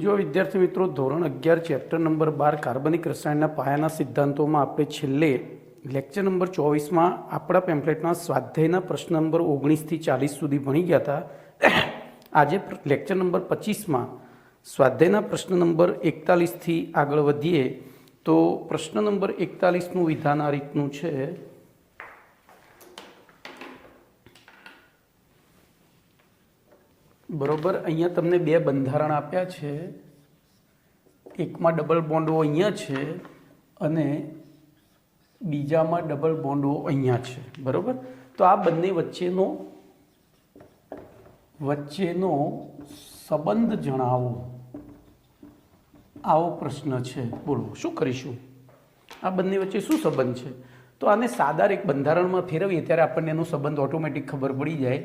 જો વિદ્યાર્થી મિત્રો ધોરણ 11 ચેપ્ટર નંબર 12 કાર્બનિક રસાયણના પાયાના સિદ્ધાંતોમાં આપણે છેલ્લે લેક્ચર નંબર 24માં આપણા પેમ્પલેટના સ્વાધ્યાયના પ્રશ્ન નંબર 19થી 40 સુધી ભણી ગયા હતા. આજે લેક્ચર નંબર 25માં સ્વાધ્યાયના પ્રશ્ન નંબર 41થી આગળ વધીએ તો પ્રશ્ન નંબર 41નું વિધાન આ રીતનું છે. બરોબર, અહીંયા તમને બે બંધારણ આપ્યા છે. એકમાં ડબલ બોન્ડો અહીંયા છે અને બીજામાં ડબલ બોન્ડો અહીંયા છે. બરોબર, તો આ બંને વચ્ચેનો સંબંધ જણાવો, આવો પ્રશ્ન છે. બોલો શું કરીશું? આ બંને વચ્ચે શું સંબંધ છે? તો આને સાદા એક બંધારણમાં ફેરવીએ ત્યારે આપણને એનો સંબંધ ઓટોમેટિક ખબર પડી જાય.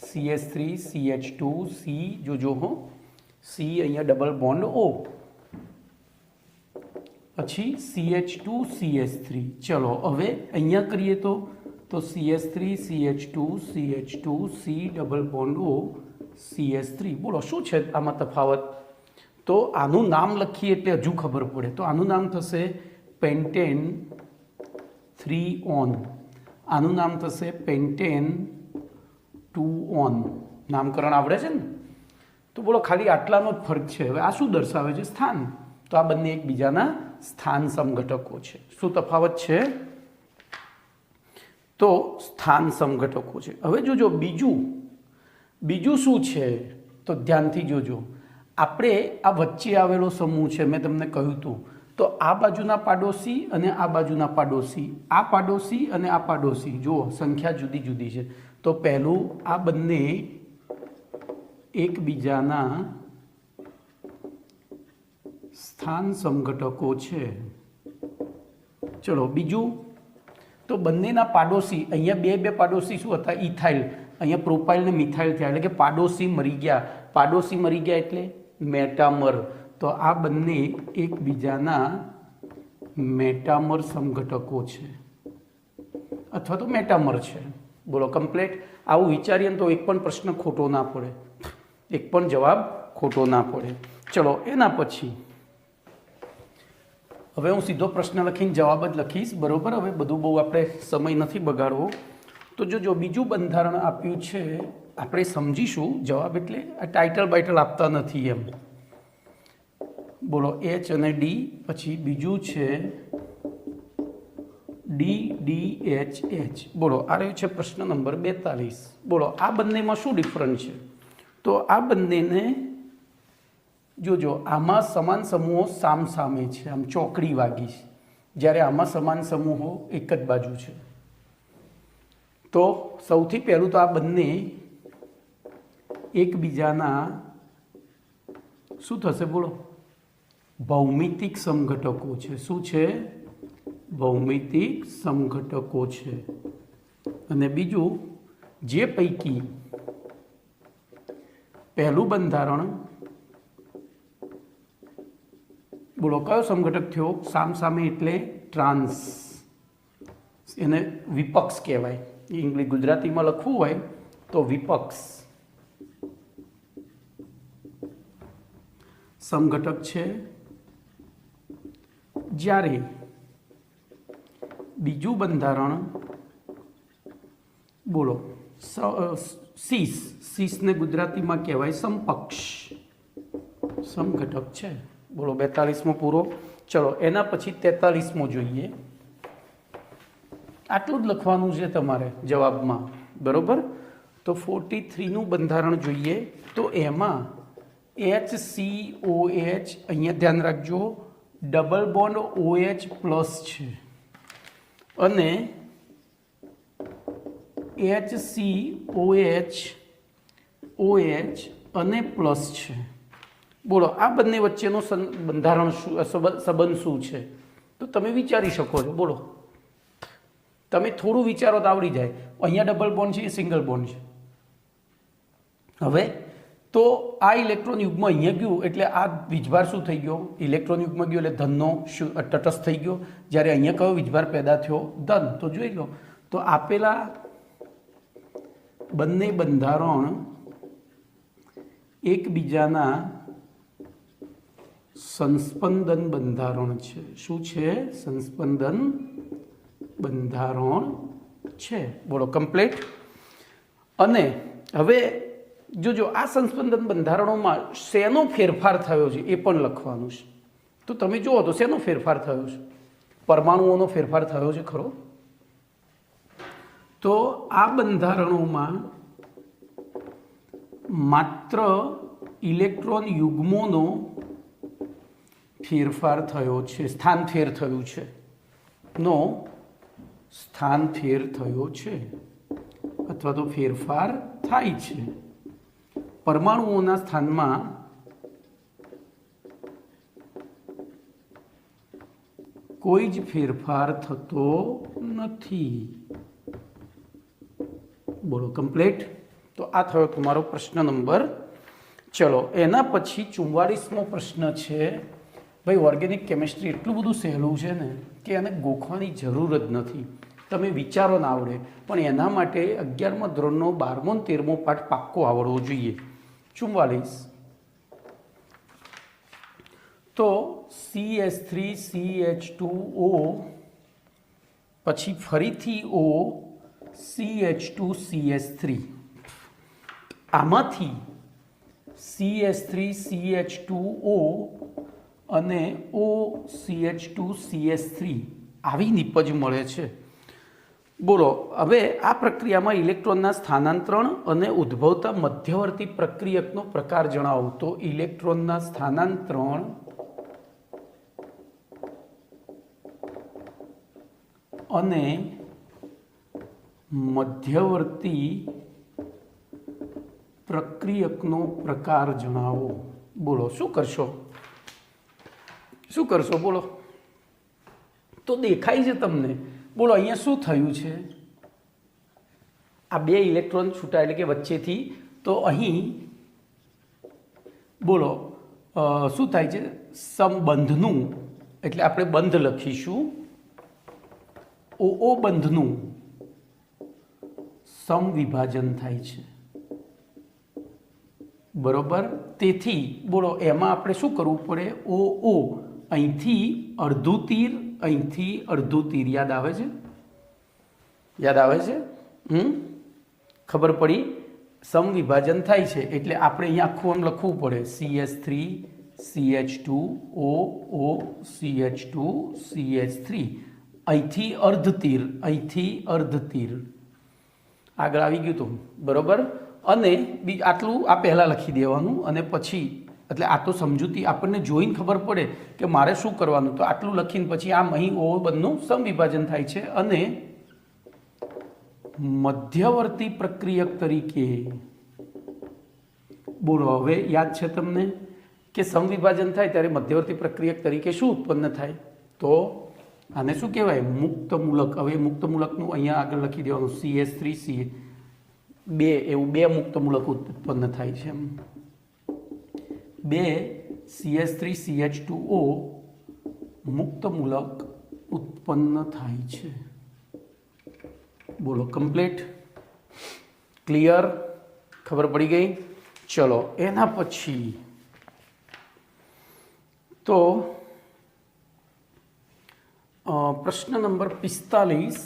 CH3 CH2 C જોજો હો, C અહીંયા ડબલ બોન્ડ O, પછી CH2 CH3. ચલો હવે અહીંયા કરીએ તો CH3 CH2 CH2 C double bond O CH3. બોલો શું છે આમાં તફાવત? તો આનું નામ લખીએ એટલે હજુ ખબર પડે. તો આનું નામ થશે પેન્ટેન 3 ઓન, આનું નામ થશે પેન્ટેન 2 ઓન. નામકરણ આવડે છે ને? તો બોલો ખાલી આટલાનો જ ફરક છે. હવે આ શું દર્શાવે છે? સ્થાન. તો આ બંને એકબીજાના સ્થાન સમઘટકો છે. શું તફાવત છે? તો સ્થાન સમઘટકો છે. હવે જોજો બીજું શું છે? તો ધ્યાનથી જોજો. આપણે આ વચ્ચે આવેલો સમૂહ છે, મેં તમને કહ્યું હતું. તો આ બાજુના પાડોશી અને આ બાજુના પાડોશી, આ પાડોશી અને આ પાડોશી, જુઓ સંખ્યા જુદી જુદી છે. તો પહેલું આ બંને એકબીજાના સ્થાન સમઘટકો છે. ચલો બીજું, તો બંનેના પાડોશી, અહીંયા બે પાડોશી શું હતા? ઇથાઇલ. અહીંયા પ્રોપાઇલ ને મિથાઇલ થયા, એટલે કે પાડોશી મરી ગયા. પાડોશી મરી ગયા એટલે મેટામર. તો આ બંને એકબીજાના મેટામર સમઘટકો છે અથવા તો મેટામર છે. બોલો કમ્પ્લેટ. આવું વિચારીએ તો એક પણ પ્રશ્ન ખોટો ના પડે, એક પણ જવાબ ખોટો ના પડે. ચલો એના પછી હવે હું સીધો પ્રશ્ન લખીને જવાબ જ લખીશ. બરોબર, હવે બધું બહુ આપણે સમય નથી બગાડવો. તો જો બીજું બંધારણ આપ્યું છે આપણે સમજીશું. જવાબ એટલે આ ટાઇટલ બાઇટલ આપતા નથી એમ. બોલો H અને D, પછી બીજું છે DDHH. બોલો આ રહ્યું છે પ્રશ્ન નંબર 42. બોલો આ બંનેમાં શું ડિફરન્સ છે? તો આ બંનેને જોજો, આમાં સમાન સમૂહો સામસામે છે, આમ ચોકડી વાગી છે, જ્યારે આમાં સમાન સમૂહો એક જ બાજુ છે. તો સૌથી પહેલું તો આ બંને એકબીજાના શું થશે? બોલો ભૌમિતિક સમઘટકો છે. શું છે? ભૌમિતિક સમઘટકો છે. અને બીજું, જે પૈકી પહેલું બંધારણ, બોલો કયો સમઘટક થયો? સામસામે એટલે ટ્રાન્સ, એને વિપક્ષ કહેવાય. ઇંગ્લિશ ગુજરાતીમાં લખવું હોય તો વિપક્ષ સમઘટક છે. જ્યારે બીજું બંધારણ, બોલો સીસને ગુજરાતીમાં કહેવાય સમપક્ષ સમઘટક છે. બોલો 42મો પૂરો. ચલો એના પછી 43મો જોઈએ. આટલું જ લખવાનું છે તમારે જવાબમાં. બરોબર, તો 43નું બંધારણ જોઈએ. તો એમાં HCOH, અહીંયા ધ્યાન રાખજો, ડબલ બોન્ડ OH પ્લસ છે અને HCOH અને પ્લસ છે. બોલો આ બંને વચ્ચેનો બંધારણ શું, સંબંધ શું છે? તો તમે વિચારી શકો છો. બોલો તમે થોડું વિચારો તો આવડી જાય. અહીંયા ડબલ બોન્ડ છે, એ સિંગલ બોન્ડ છે. હવે તો આ ઇલેક્ટ્રોન યુગ્મ અહીંયા ગયું એટલે આ વીજભાર શું થઈ ગયો? ઇલેક્ટ્રોન યુગ્મ ગયો એટલે ધનનો તટસ્થ થઈ ગયો. જ્યારે અહીંયા કયો વીજભાર પેદા થયો? ધન. તો જોઈ લો, તો આપેલા બંને બંધારણ એકબીજાના સંસ્પંદન બંધારણ છે। શું છે? સંસ્પંદન બંધારણ છે। બોલો કમ્પ્લીટ। અને હવે જોજો આ સંસ્પંદન બંધારણોમાં શેનો ફેરફાર થયો છે એ પણ લખવાનું છે। તો તમે જુઓ તો શેનો ફેરફાર થયો છે? પરમાણુઓનો ફેરફાર થયો છે ખરો? તો આ બંધારણોમાં માત્ર ઇલેક્ટ્રોન યુગ્મોનો ફેરફાર થયો છે, સ્થાન ફેર થયું છે, સ્થાન ફેર થયો છે અથવા તો ફેરફાર થાય છે। પરમાણુઓના સ્થાનમાં કોઈ જ ફેરફાર થતો નથી। બોલો કમ્પ્લીટ। તો આ થયો તમારો પ્રશ્ન નંબર। ચલો એના પછી 44મો પ્રશ્ન છે। ભાઈ ઓર્ગેનિક કેમિસ્ટ્રી એટલું બધું સહેલું છે ને કે એને ગોખવાની જરૂર જ નથી, તમે વિચારો ના આવડે, પણ એના માટે 11મા ધોરણનો 12મો અને 13મો પાઠ પાક્કો આવડવો જોઈએ। 44 તો CH3CH2O પછી ફરીથી O CH2CH3 આમાંથી CH3CH2O અને OCH2CH3 આવી નિપજ મળે છે। બોલો હવે આ પ્રક્રિયામાં ઇલેક્ટ્રોનના સ્થાનાંતરણ અને ઉદ્ભવતા મધ્યવર્તી પ્રક્રિયકનો પ્રકાર જણાવો। તો ઇલેક્ટ્રોનના સ્થાનાંતરણ અને મધ્યવર્તી પ્રક્રિયકનો પ્રકાર જણાવો। બોલો શું કરશો? શું કરશો બોલો? તો દેખાય છે તમને। બોલો અહીંયા શું થયું છે? આ બે ઇલેક્ટ્રોન છૂટા એટલે કે વચ્ચેથી, તો અહીં બોલો શું થાય છે? સમબંધનું, એટલે આપણે બંધ લખીશું, OO બંધનું સમવિભાજન થાય છે, બરોબર। તેથી બોલો એમાં આપણે શું કરવું પડે? OO અહીંથી અડધું તીર, અહીંથી અડધું તીર, યાદ આવે છે? યાદ આવે છે? ખબર પડી? સમવિભાજન થાય છે એટલે આપણે અહીંયા આખું આમ લખવું પડે CH3 CH2O O CH2 CH3, અહીંથી અર્ધ તીર, અહીંથી અર્ધ તીર, આગળ આવી ગયું હતું, બરોબર। અને આટલું આ પહેલાં લખી દેવાનું અને પછી એટલે આ તો સમજૂતી આપણને જોઈને ખબર પડે કે મારે શું કરવાનું, તો આટલું લખીને પછી આમ અહીં O બંધનું સમવિભાજન થાય છે અને મધ્યવર્તી પ્રક્રિયક તરીકે બોલો હવે યાદ છે તમને કે સમવિભાજન થાય ત્યારે મધ્યવર્તી પ્રક્રિયક તરીકે શું ઉત્પન્ન થાય? તો આને શું કહેવાય? મુક્ત મૂલક। હવે મુક્ત મૂલકનું અહીંયા આગળ લખી દેવાનું CH3 બે, એવું બે મુક્ત મૂલક ઉત્પન્ન થાય છે, બે CH3 CH2O મુક્ત મૂલક ઉત્પન્ન થાય છે। બોલો કમ્પ્લીટ? ક્લિયર? ખબર પડી ગઈ? ચલો એના પછી તો પ્રશ્ન નંબર 45।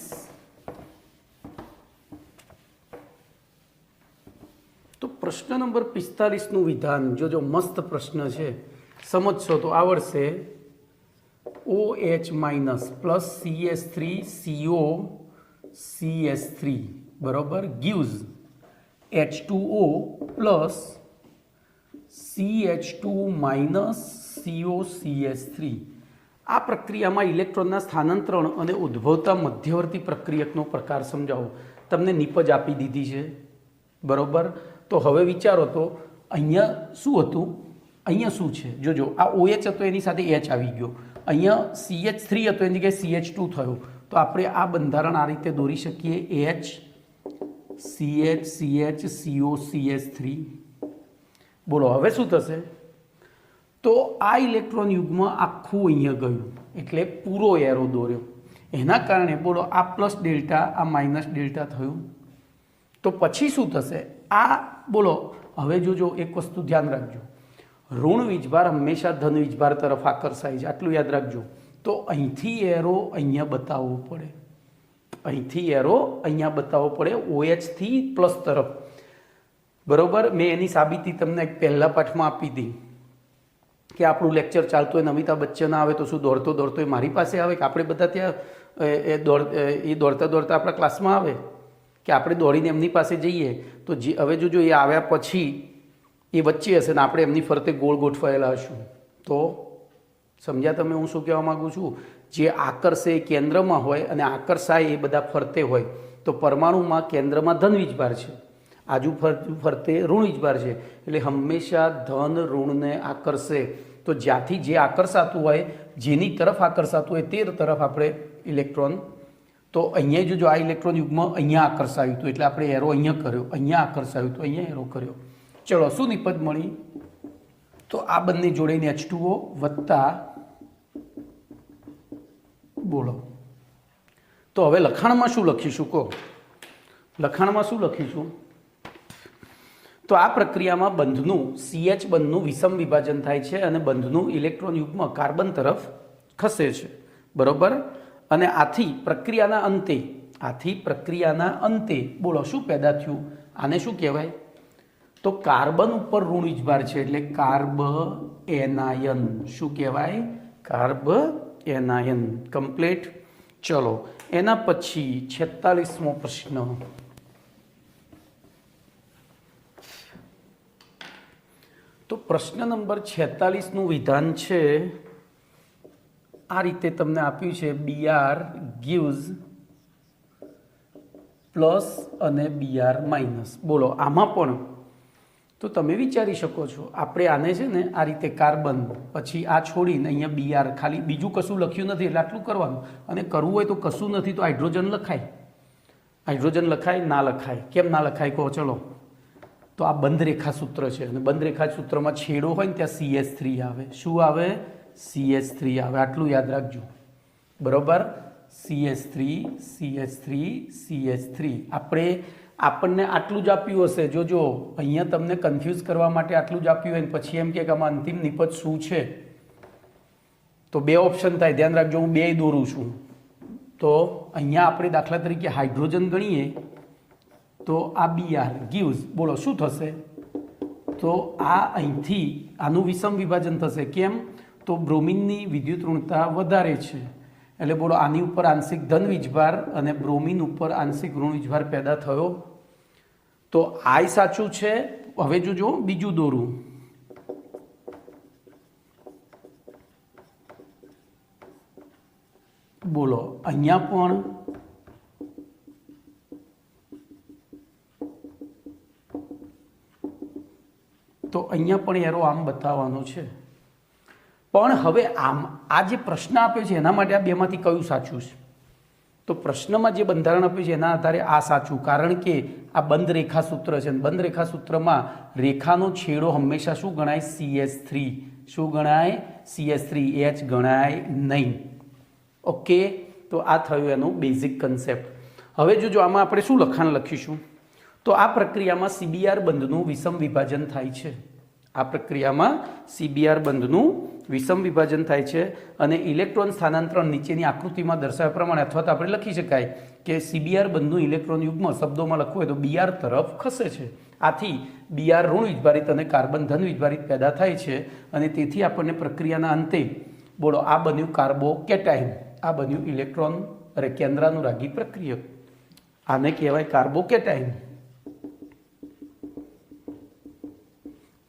તો પ્રશ્ન નંબર 45નું વિધાન જો મસ્ત પ્રશ્ન છે, સમજશો તો આવડશે। OH minus plus CH3CO CH3 બરોબર gives H2O plus CH2 minus CO CH3। આ પ્રક્રિયામાં ઇલેક્ટ્રોનના સ્થાનાંતરણ અને ઉદ્ભવતા મધ્યવર્તી પ્રક્રિયકનો પ્રકાર સમજાવો। તમને નિપજ આપી દીધી છે, બરોબર। તો હવે વિચારો તો અહીંયા શું હતું, અહીંયા શું છે? જોજો આ OH હતો એની સાથે H આવી ગયો, અહીંયા CH3 હતો એની જગ્યાએ CH2 થયો, તો આપણે આ બંધારણ આ રીતે દોરી શકીએ H CH CH CO CH3। બોલો હવે શું થશે? તો આ ઇલેક્ટ્રોન યુગ્મ આખું અહીંયા ગયું એટલે પૂરો એરો દોર્યો, એના કારણે બોલો આ પ્લસ ડેલ્ટા આ માઇનસ ડેલ્ટા થયું। તો પછી શું થશે? આ બોલો હવે જોજો એક વસ્તુ ધ્યાન રાખજો, ઋણ વીજભાર હંમેશા ધન વીજભાર તરફ આકર્ષાય છે, આટલું યાદ રાખજો. તો અહીંથી એરો અહીંયા બતાવવો પડે, અહીંથી એરો અહીંયા બતાવવો પડે OH થી પ્લસ તરફ. બરોબર, મેં એની સાબિતી તમને પહેલા પાઠમાં આપી હતી કે આપણું લેક્ચર ચાલતું હોય, નમિતા બચ્ચન આવે તો શું દોડતો દોડતો એ મારી પાસે આવે કે આપણે બધા ત્યાં એ દોડતા દોડતા આપણા ક્લાસમાં આવે કે આપણે દોડીને એમની પાસે જઈએ? તો હવે જો એ આવ્યા પછી એ વચ્ચે હશે ને આપણે એમની ફરતે ગોળ ગોઠવાયેલા હશું. તો સમજ્યા તમે હું શું કહેવા માગું છું? જે આકર્ષે એ કેન્દ્રમાં હોય અને આકર્ષાય એ બધા ફરતે હોય. તો પરમાણુમાં કેન્દ્રમાં ધન વીજભાર છે, આજુ ફરતે ઋણ વીજભાર છે, એટલે હંમેશા ધન ઋણને આકર્ષે. તો જ્યાંથી જે આકર્ષાતું હોય, જેની તરફ આકર્ષાતું હોય તે તરફ આપણે ઇલેક્ટ્રોન. તો અહીંયા જો આ ઇલેક્ટ્રોન યુગ્મ અહીંયા આકર્ષાયું હતું એટલે આપણે એરો અહીંયા કર્યો, અહીંયા આકર્ષાયું તો અહીંયા એરો કર્યો. ચલો, શું નિપજ મળી? તો આ બંને જોડીને H2O વત્તા, બોલો. તો હવે લખાણમાં શું લખીશું કહો? લખાણમાં શું લખીશું? તો આ પ્રક્રિયામાં બંધનું CH બંધનું વિષમ વિભાજન થાય છે અને બંધનું ઇલેક્ટ્રોન યુગ્મ કાર્બન તરફ ખસે છે. બરોબર, અને આથી પ્રક્રિયાના અંતે બોલો શું પેદા થયું? આને શું કહેવાય? તો કાર્બન ઉપર ઋણ વીજભાર છે એટલે કાર્બ એનાયન. શું કહેવાય? Carb anion. કમ્પ્લીટ. ચલો, એના પછી 46મો પ્રશ્ન. તો પ્રશ્ન નંબર 46નું વિધાન છે આ રીતે તમને આપ્યું છે, Br gives પ્લસ અને Br માઇનસ. બોલો, આમાં પણ તો તમે વિચારી શકો છો, આપણે આને છે ને આ રીતે કાર્બન, પછી આ છોડીને અહીંયા Br, ખાલી બીજું કશું લખ્યું નથી એટલે આટલું કરવાનું. અને કરવું હોય તો કશું નથી તો હાઇડ્રોજન લખાય. હાઇડ્રોજન લખાય? ના લખાય. કેમ ના લખાય કહો? ચલો, તો આ બંધ રેખા સૂત્ર છે અને બંધ રેખા સૂત્રમાં છેડો હોય ને ત્યાં CH3 આવે. શું આવે? CH3 આવે. આટલું યાદ રાખજો. બરોબર, CH3 CH3 CH3. આપણને આટલું જ આપ્યું હશે. જોજો, અહીંયા તમને કન્ફ્યુઝ કરવા માટે આટલું જ આપ્યું હોય ને પછી એમ કે આમાં અંતિમ નિપજ શું છે? તો બે ઓપ્શન થાય, ધ્યાન રાખજો. હું બે દોરું છું. તો અહીંયા આપણે દાખલા તરીકે હાઇડ્રોજન ગણીએ તો આ Br gives, બોલો શું થશે? તો આ અહીંથી આનું વિષમ વિભાજન થશે. કેમ? તો બ્રોમિનની વિદ્યુત ઋણતા વધારે છે એટલે બોલો આની ઉપર આંશિક ધન વીજભાર અને બ્રોમિન ઉપર આંશિક ઋણ વીજભાર પેદા થયો. તો આ સાચું છે. હવે જોજો બીજું દોરું. બોલો, અહીંયા પણ તો અહીંયા પણ એરો આમ બતાવવાનો છે. પણ હવે આ જે પ્રશ્ન આપ્યો છે એના માટે આ બેમાંથી કયું સાચું છે? તો પ્રશ્નમાં જે બંધારણ આપ્યું છે એના આધારે આ સાચું, કારણ કે આ બંધ રેખા સૂત્ર છે. બંધ રેખા સૂત્રમાં રેખાનો છેડો હંમેશા શું ગણાય? CH3. શું ગણાય? CH3. H ગણાય નહીં. ઓકે, તો આ થયું એનું બેઝિક કન્સેપ્ટ. હવે જોજો આમાં આપણે શું લખાણ લખીશું? તો આ પ્રક્રિયામાં CBr બંધનું વિષમ વિભાજન થાય છે. આ પ્રક્રિયામાં CBr બંધનું વિષમ વિભાજન થાય છે અને ઇલેક્ટ્રોન સ્થાનાંતરણ નીચેની આકૃતિમાં દર્શાવ્યા પ્રમાણે, અથવા તો આપણે લખી શકાય કે CBr બંધનું ઇલેક્ટ્રોન યુગ્મ શબ્દોમાં લખવું હોય તો Br તરફ ખસે છે. આથી Br ઋણ વીજભારિત અને કાર્બન ધન વીજભારિત પેદા થાય છે અને તેથી આપણને પ્રક્રિયાના અંતે બોલો આ બન્યું કાર્બોકેટાઇન, આ બન્યું ઇલેક્ટ્રોન કેન્દ્રાનુરાગી પ્રક્રિયક. આને કહેવાય કાર્બોકેટાઇન.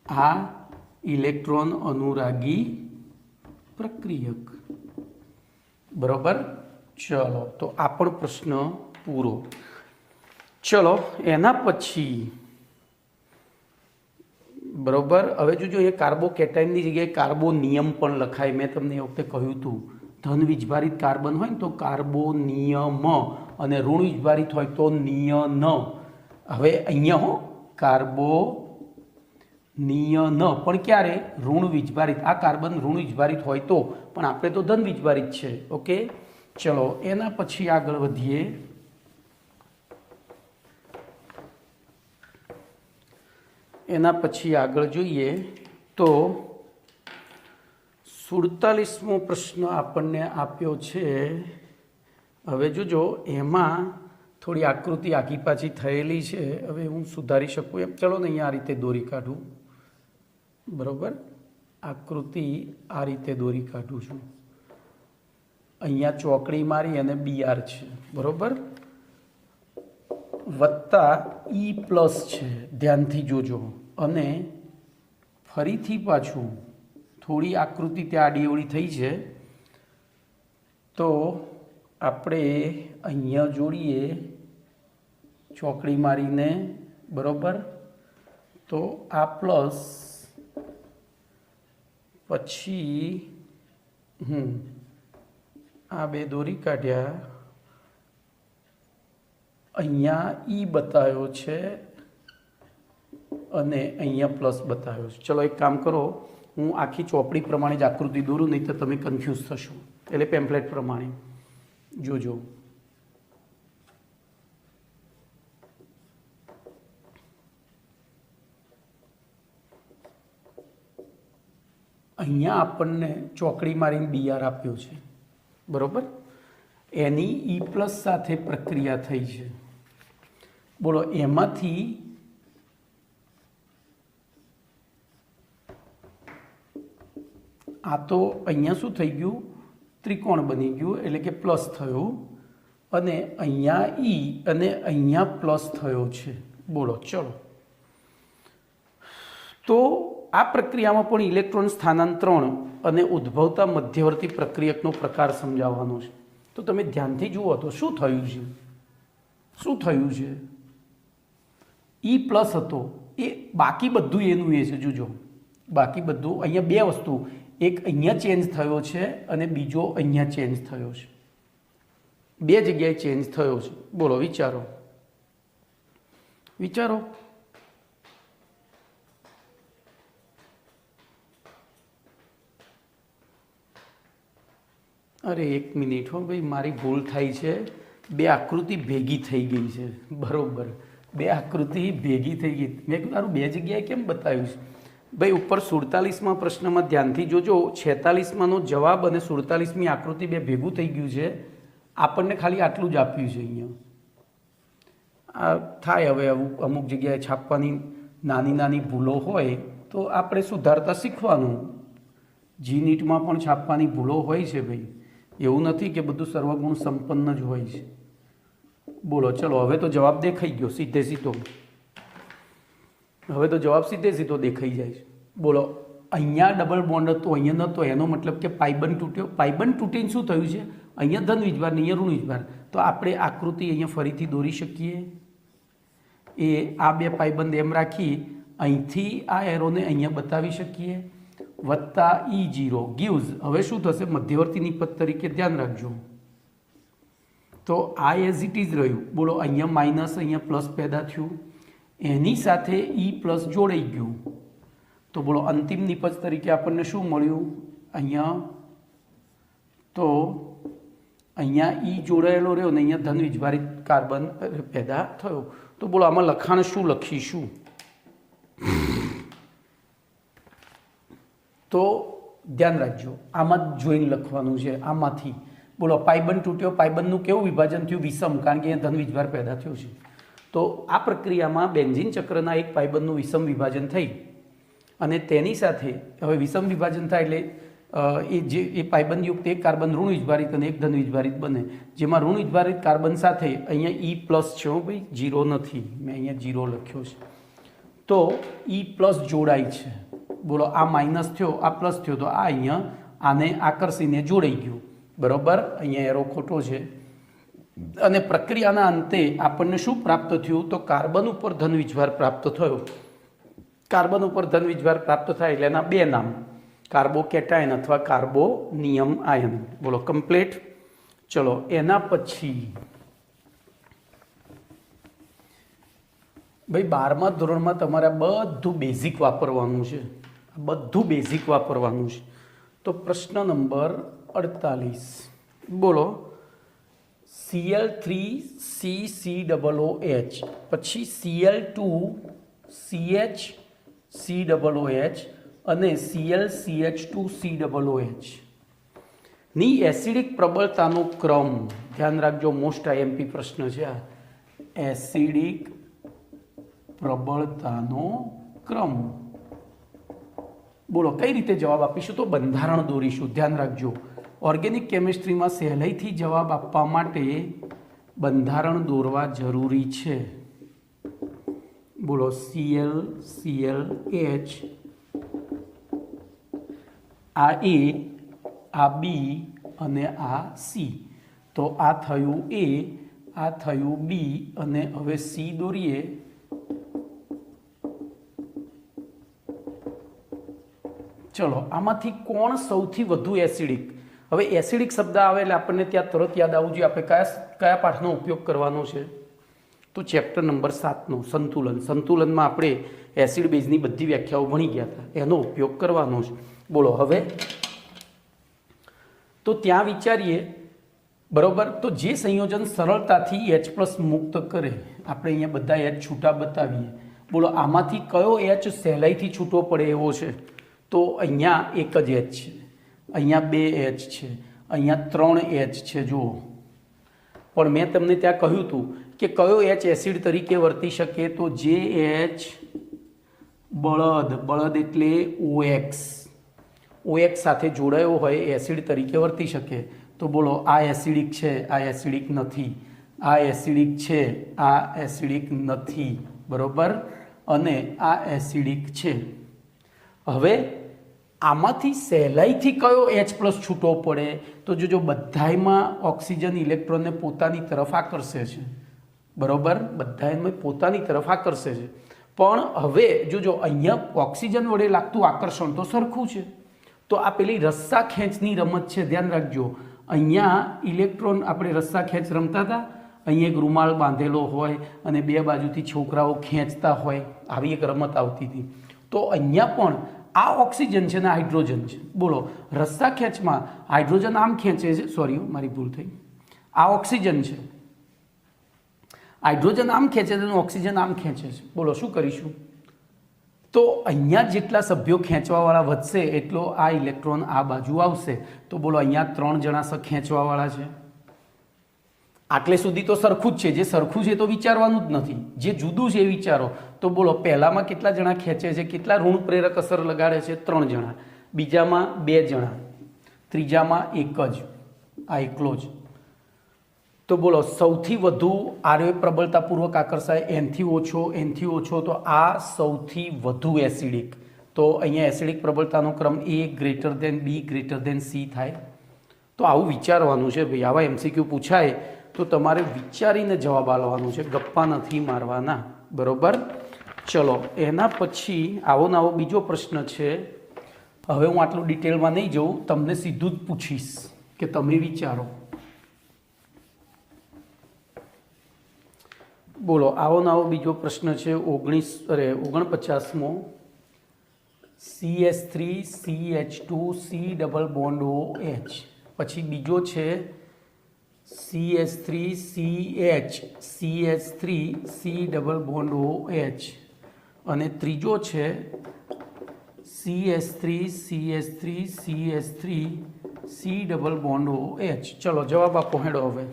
આ ઇલેક્ટ્રોન અનુરાગી પ્રક્રિયક. બરોબર. ચલો, તો આ પણ પ્રશ્ન પૂરો. ચલો, એના પછી બરોબર. હવે જોજો એ કાર્બોકેટાઇનની જગ્યાએ કાર્બોનિયમ પણ લખાય. મેં તમને એ વખતે કહ્યું હતું, ધન વીજભારિત કાર્બન હોય ને તો કાર્બોનિયમ અને ઋણ વીજભારિત હોય તો નિયન. હવે અહીંયા કાર્બોનિયન પણ ક્યારે? ઋણ વીજભારિત. આ કાર્બન ઋણ વીજભારિત હોય તો, પણ આપણે તો ધન વીજભારિત છે. ઓકે, ચલો એના પછી આગળ વધીએ. એના પછી આગળ જોઈએ તો 47મો પ્રશ્ન આપણને આપ્યો છે। હવે જોજો એમાં થોડી આકૃતિ આખી પાછી થયેલી છે, હવે હું સુધારી શકું એમ। ચલો ને અહીંયા આ રીતે દોરી કાઢું, બરાબર। આકૃતિ આ રીતે દોરી કાઢું છું। અહીંયા ચોકડી મારી અને BR છે, બરાબર, વત્તા E પ્લસ છે, ધ્યાનથી જોજો। અને ફરીથી પાછું થોડી આકૃતિ ત્યાં આડીઅવળી થઈ છે, તો આપણે અહીંયા જોડીએ ચોકડી મારીને, બરાબર। તો આ પ્લસ પછી આ બે દોરી કાઢ્યા, અહીંયા ઈ બતાવ્યો છે અને અહીંયા પ્લસ બતાવ્યો છે। ચલો એક કામ કરો, હું આખી ચોપડી પ્રમાણે જ આકૃતિ દોરું, નહીં તો તમે કન્ફ્યુઝ થશો, એટલે પેમ્પલેટ પ્રમાણે જોજો। અહીંયા આપણને ચોકડી મારીને BR આપ્યો છે, બરાબર। એની E પ્લસ સાથે પ્રક્રિયા થઈ છે, બોલો। એમાંથી આ તો અહીંયા શું થઈ ગયું, ત્રિકોણ બની ગયું, એટલે કે પ્લસ થયું, અને અહીંયા E અને અહીંયા પ્લસ થયો છે, બોલો। ચલો, તો આ પ્રક્રિયામાં પણ ઇલેક્ટ્રોન સ્થાનાંતરણ અને ઉદ્ભવતા મધ્યવર્તી પ્રક્રિયકનો પ્રકાર સમજાવવાનો છે। તો તમે ધ્યાનથી જુઓ તો શું થયું છે, શું થયું છે, E પ્લસ હતો એ બાકી બધું એનું એ છે, જોજો બાકી બધું અહીંયા બે વસ્તુ, એક અહીંયા ચેન્જ થયો છે અને બીજો અહીંયા ચેન્જ થયો છે, બે જગ્યાએ ચેન્જ થયો છે, બોલો વિચારો વિચારો। અરે એક મિનિટ હો ભાઈ, મારી ભૂલ થાય છે, બે આકૃતિ ભેગી થઈ ગઈ છે, બરોબર, બે આકૃતિ ભેગી થઈ ગઈ। મેં કીધું તારું બે જગ્યાએ કેમ બતાવ્યું છે ભાઈ? ઉપર 47મા પ્રશ્નમાં ધ્યાનથી જોજો, 46માનો જવાબ અને 47મી આકૃતિ બે ભેગું થઈ ગયું છે, આપણને ખાલી આટલું જ આપ્યું છે। અહીંયા આ થાય, હવે અમુક જગ્યાએ છાપવાની નાની નાની ભૂલો હોય તો આપણે સુધારતા શીખવાનું। GNEETમાં પણ છાપવાની ભૂલો હોય છે ભાઈ, એવું નથી કે બધું સર્વગુણ સંપન્ન જ હોય છે, બોલો। ચલો, હવે તો જવાબ દેખાઈ ગયો સીધે સીધો, હવે તો જવાબ સીધે સીધો દેખાઈ જાય છે, બોલો। અહીંયા ડબલ બોન્ડ હતો, અહીંયા નહોતો, એનો મતલબ કે પાઇબંધ તૂટ્યો, પાઇબંધ તૂટીને શું થયું છે, અહીંયા ધન વીજભાર ને અહીંયા ઋણ વીજભાર, તો આપણે આકૃતિ અહીંયા ફરીથી દોરી શકીએ। એ આ બે પાઇબંધ એમ રાખી અહીંથી આ એરોને અહીંયા બતાવી શકીએ, વત્તા E0 gives, હવે શું થશે, મધ્યવર્તી નિપજ તરીકે ધ્યાન રાખજો, તો આ એઝ ઇટ ઇઝ રહ્યું, બોલો। અહીંયા માઇનસ અહીંયા પ્લસ પેદા થયું, એની સાથે E પ્લસ જોડાઈ ગયું, તો બોલો અંતિમ નિપજ તરીકે આપણને શું મળ્યું, અહીંયા તો અહીંયા E જોડાયેલો રહ્યો ને અહીંયા ધન વીજભારિત કાર્બન પેદા થયો, તો બોલો આમાં લખાણ શું લખીશું, તો ધ્યાન રાખજો, આમાં જ જોઈને લખવાનું છે, આમાંથી, બોલો। પાઇબંધ તૂટ્યો, પાઇબંધનું કેવું વિભાજન થયું, વિષમ, કારણ કે અહીંયા ધન વીજભાર પેદા થયો છે, તો આ પ્રક્રિયામાં બેન્ઝીન ચક્રના એક પાઇબંધનું વિષમ વિભાજન થઈ, અને તેની સાથે હવે વિષમ વિભાજન થાય એટલે એ પાઇબંધયુક્ત એક કાર્બન ઋણ વીજભારિત અને એક ધન વીજભારિત બને, જેમાં ઋણ વીજભારિત કાર્બન સાથે અહીંયા E પ્લસ છે ભાઈ, 0 નથી, મેં અહીંયા 0 લખ્યો છે, તો E પ્લસ જોડાય છે, બોલો। આ માઇનસ થયો, આ પ્લસ થયો, તો આ અહીંયા આને આકર્ષીને જોડાઈ ગયું, બરાબર। અહીંયા એરો ખોટો છે, અને પ્રક્રિયાના અંતે આપણને શું પ્રાપ્ત થયું, તો કાર્બન ઉપર ધન વીજભાર પ્રાપ્ત થયો। કાર્બન ઉપર ધન વીજભાર પ્રાપ્ત થાય એટલે એના બે નામ, કાર્બોકેટાયન અથવા કાર્બોનિયમ આયન, બોલો કમ્પ્લીટ। ચલો, એના પછી ભાઈ 12મા ધોરણમાં તમારે બધું બેઝિક વાપરવાનું છે, બધું બેઝિક વાપરવાનું છે, તો પ્રશ્ન નંબર 48, બોલો। Cl3CCOOH પછી Cl2CHCOOH અને ClCH2COOH ની એસિડિક પ્રબળતાનો ક્રમ ધ્યાન રાખજો, મોસ્ટ આઈએમપી પ્રશ્ન છે આ. એસિડિક પ્રબળતાનો ક્રમ. બોલો કઈ રીતે જવાબ આપીશું? તો બંધારણ દોરીશું. ધ્યાન રાખજો, ઓર્ગેનિક કેમિસ્ટ્રીમાં સહેલાઈથી જવાબ આપવા માટે બંધારણ દોરવા જરૂરી છે. બોલો ClClH, આ A, આ B અને આ C. તો આ થયું A, આ થયું B અને હવે C દોરીએ. ચલો આમાંથી કોણ સૌથી વધુ એસિડિક? હવે એસિડિક શબ્દ આવે એટલે આપણને ત્યાં તરત યાદ આવવું જોઈએ આપણે કયા પાઠનો ઉપયોગ કરવાનો છે? તો ચેપ્ટર નંબર 7નો સંતુલન. સંતુલનમાં આપણે એસિડ બેઝની બધી વ્યાખ્યાઓ ભણી ગયા હતા, એનો ઉપયોગ કરવાનો છે. બોલો હવે તો ત્યાં વિચારીએ, બરોબર. તો જે સંયોજન સરળતાથી H+ મુક્ત કરે, આપણે અહીંયા બધા H છૂટા બતાવીએ. બોલો આમાંથી કયો H સહેલાઈથી છૂટો પડે એવો છે? તો અહીંયા એક જ H છે, અહીંયા 2 H છે, અહીંયા 3 H છે. જુઓ, પણ મેં તમને ત્યાં કહ્યું હતું કે કયો H એસિડ તરીકે વર્તી શકે? તો જે H બળદ એટલે OX સાથે જોડાયો હોય એસિડ તરીકે વર્તી શકે. તો બોલો આ એસિડિક છે, આ એસિડિક નથી, આ એસિડિક છે, આ એસિડિક નથી, બરોબર, અને આ એસિડિક છે. હવે આમાંથી સહેલાઈથી કયો H+ છૂટો પડે? તો જો બધાયમાં ઓક્સિજન ઇલેક્ટ્રોનને પોતાની તરફ આકર્ષે છે, બરોબર, બધાયમાં પોતાની તરફ આકર્ષે છે. પણ હવે જો અહીંયા ઓક્સિજન વડે લાગતું આકર્ષણ તો સરખું છે. તો આ પેલી રસ્સા ખેંચની રમત છે, ધ્યાન રાખજો. અહીંયા ઇલેક્ટ્રોન, આપણે રસ્સા ખેંચ રમતા હતા, અહીંયા એક રૂમાલ બાંધેલો હોય અને બે બાજુથી છોકરાઓ ખેંચતા હોય, આવી એક રમત આવતી હતી. તો અહીંયા પણ આ ઓક્સિજન છે ને હાઇડ્રોજન છે. બોલો રસ્સા ખેંચમાં હાઇડ્રોજન આમ ખેંચે છે, સોરી મારી ભૂલ થઈ, આ ઓક્સિજન છે, હાઇડ્રોજન આમ ખેંચે છે, ઓક્સિજન આમ ખેંચે છે. બોલો શું કરીશું? તો અહીંયા જેટલા સભ્યો ખેંચવાવાળા વધશે એટલો આ ઇલેક્ટ્રોન આ બાજુ આવશે. તો બોલો અહીંયા 3 જણા ખેંચવાવાળા છે. આટલે સુધી તો સરખું જ છે, જે સરખું છે તો વિચારવાનું જ નથી, જે જુદું છે એ વિચારો. તો બોલો પહેલામાં કેટલા જણા ખેંચે છે, કેટલા ઋણ પ્રેરક અસર લગાડે છે? 3 જણા. બીજામાં 2 જણા, ત્રીજામાં 1 જ, આ એકલો જ. તો બોલો સૌથી વધુ આર્ય પ્રબળતાપૂર્વક આકર્ષાય, એનથી ઓછો, તો આ સૌથી વધુ એસિડિક. તો અહીંયા એસિડિક પ્રબળતાનો ક્રમ A > B > C થાય. તો આવું વિચારવાનું છે ભાઈ. આવા MCQ પૂછાય તો તમારે વિચારીને જવાબ આપવાનો છે, ગપ્પા નથી મારવાના, બરોબર. ચલો એના પછી આવો નવો બીજો પ્રશ્ન છે. હવે હું આટલું ડિટેલમાં નહીં જઉં, તમને સીધું જ પૂછીશ કે તમે વિચારો. બોલો આવો નવો બીજો પ્રશ્ન છે 49મો. CH3CH2C OH. પછી બીજો છે CH3CH3CH3C OH. અને ત્રીજો છે CH3CH3CH3C OH. ચલો જવાબ આપો હેડો હવે.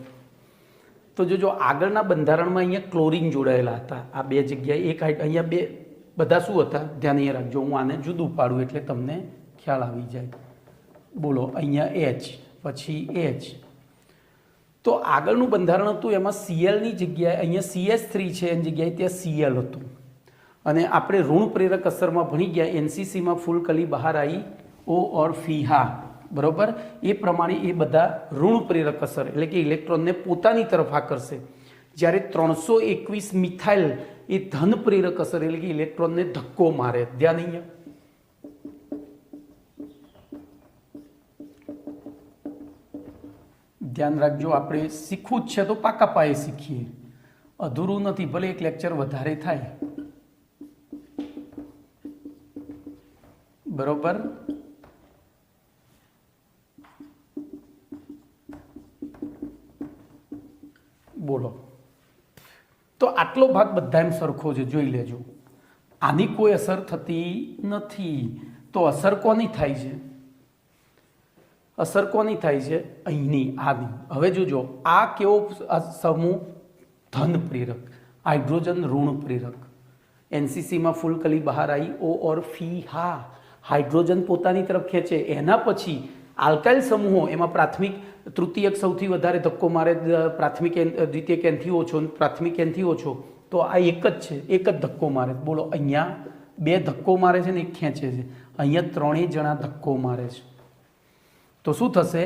તો જો આગળના બંધારણમાં અહીંયા ક્લોરીન જોડાયેલા હતા, આ બે જગ્યાએ એક અહીંયા બે બધા શું હતા ધ્યાન અહીંયા રાખજો. હું આને જુદું પાડું એટલે તમને ખ્યાલ આવી જાય. બોલો અહીંયા H પછી H. તો આગળનું બંધારણ હતું એમાં Clની જગ્યાએ અહીંયા CH3 છે એની જગ્યાએ ત્યાં Cl હતું. અને આપણે ઋણ પ્રેરક અસરમાં ભણી ગયા, NCCમાં ફૂલ કલી બહાર આવી O और ફી, હા બરોબર. એ પ્રમાણે એ બધા ઋણ પ્રેરક અસર એટલે કે ઇલેક્ટ્રોનને પોતાની તરફ આકર્ષે. જ્યારે 321 મિથાઇલ એ ધન પ્રેરક અસર એટલે કે ઇલેક્ટ્રોનને ધક્કો મારે. ધ્યાન અહીંયા ધ્યાન રાખજો. આપણે શીખવું જ છે તો પાકા પાયે શીખીએ, અધૂરું નથી. ભલે એક લેક્ચર વધારે થાય, બરોબર. બોલો તો આટલો ભાગ બધા એમ સરખો છે, જોઈ લેજો. આની કોઈ અસર થતી નથી. તો અસર કોની થાય છે? અસર કોની થાય છે? અહીંની, આની. હવે જોજો, આ કેવો સમૂહ? ધન પ્રેરક. હાઇડ્રોજન ઋણ પ્રેરક. એનસીસીમાં ફૂલ કલી બહાર આવી, ઓ ઓર ફી. હા, હાઇડ્રોજન પોતાની તરફ ખેંચે. એના પછી આલ્કાઇલ સમૂહો, એમાં પ્રાથમિક તૃતીયક સૌથી વધારે ધક્કો મારે, પ્રાથમિક દ્વિતીયક એનથી ઓછો, પ્રાથમિક એનથી ઓછો. તો આ એક જ છે, એક જ ધક્કો મારે. બોલો, અહીંયા 2 ધક્કો મારે છે ને 1 ખેંચે છે. અહીંયા 3 જણા ધક્કો મારે છે. તો શું થશે?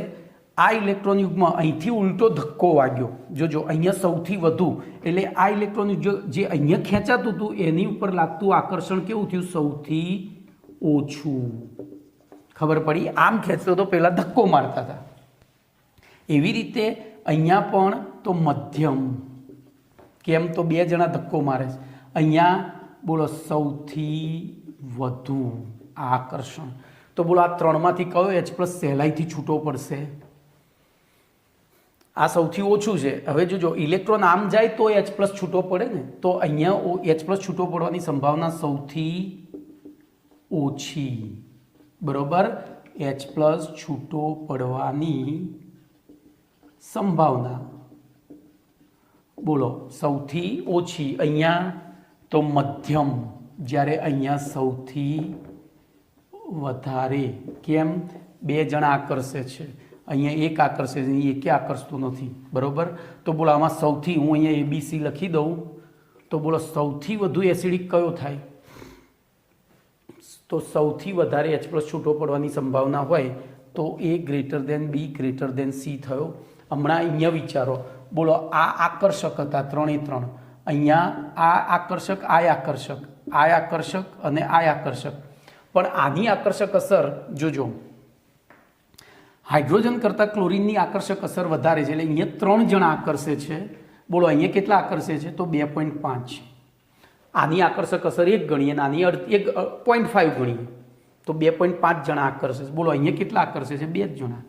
આ ઇલેક્ટ્રોન યુગમાં અહીંથી ઉલટો ધક્કો વાગ્યો. જોજો, અહીંયા સૌથી વધુ, એટલે આ ઇલેક્ટ્રોન યુગ જે અહીંયા ખેંચાતું હતું એની ઉપર લાગતું આકર્ષણ કેવું થયું? સૌથી ઓછું. ખબર પડી? આમ ખેંચતો તો પહેલાં ધક્કો મારતા હતા. એવી રીતે અહીંયા પણ તો મધ્યમ. કેમ? તો 2 જણા ધક્કો મારે છે. અહીંયા બોલો સૌથી વધુ આકર્ષણ. તો બોલો, આ 3માંથી કયો H+ સહેલાઈથી છૂટો પડશે? આ સૌથી ઓછું છે. હવે જોજો, ઇલેક્ટ્રોન આમ જાય તો H+ છૂટો પડે ને. તો અહીંયા H+ છૂટો પડવાની સંભાવના સૌથી ઓછી. બરોબર? H+ છૂટો પડવાની સંભાવના બોલો સૌથી ઓછી. અહીંયા તો મધ્યમ, જ્યારે અહીંયા સૌથી વધારે. કેમ? 2 જણા આકર્ષે છે, અહીંયા 1 આકર્ષે છે, અહીંયા 1 આકર્ષતું નથી. બરોબર? તો બોલો, આમાં સૌથી, હું અહીંયા ABC લખી દઉં, તો બોલો સૌથી વધુ એસિડિક કયો થાય? તો સૌથી વધારે H+ છૂટો પડવાની સંભાવના હોય તો A > B > C થયો. હમણાં અહીંયા વિચારો. બોલો, આ આકર્ષક હતા 3 એ 3. અહીંયા આ આકર્ષક, આ આકર્ષક, આ આકર્ષક અને આ આકર્ષક. પણ આની આકર્ષક અસર જોજો, હાઇડ્રોજન કરતાં ક્લોરીનની આકર્ષક અસર વધારે છે. એટલે અહીંયા 3 જણા આકર્ષે છે. બોલો, અહીંયા કેટલા આકર્ષે છે? તો 2.5. આની આકર્ષક અસર 1 ગણીએ અને આની 0.5 ગણીએ તો 2.5 જણા આકર્ષે છે. બોલો, અહીંયા કેટલા આકર્ષે છે? 2 જણા.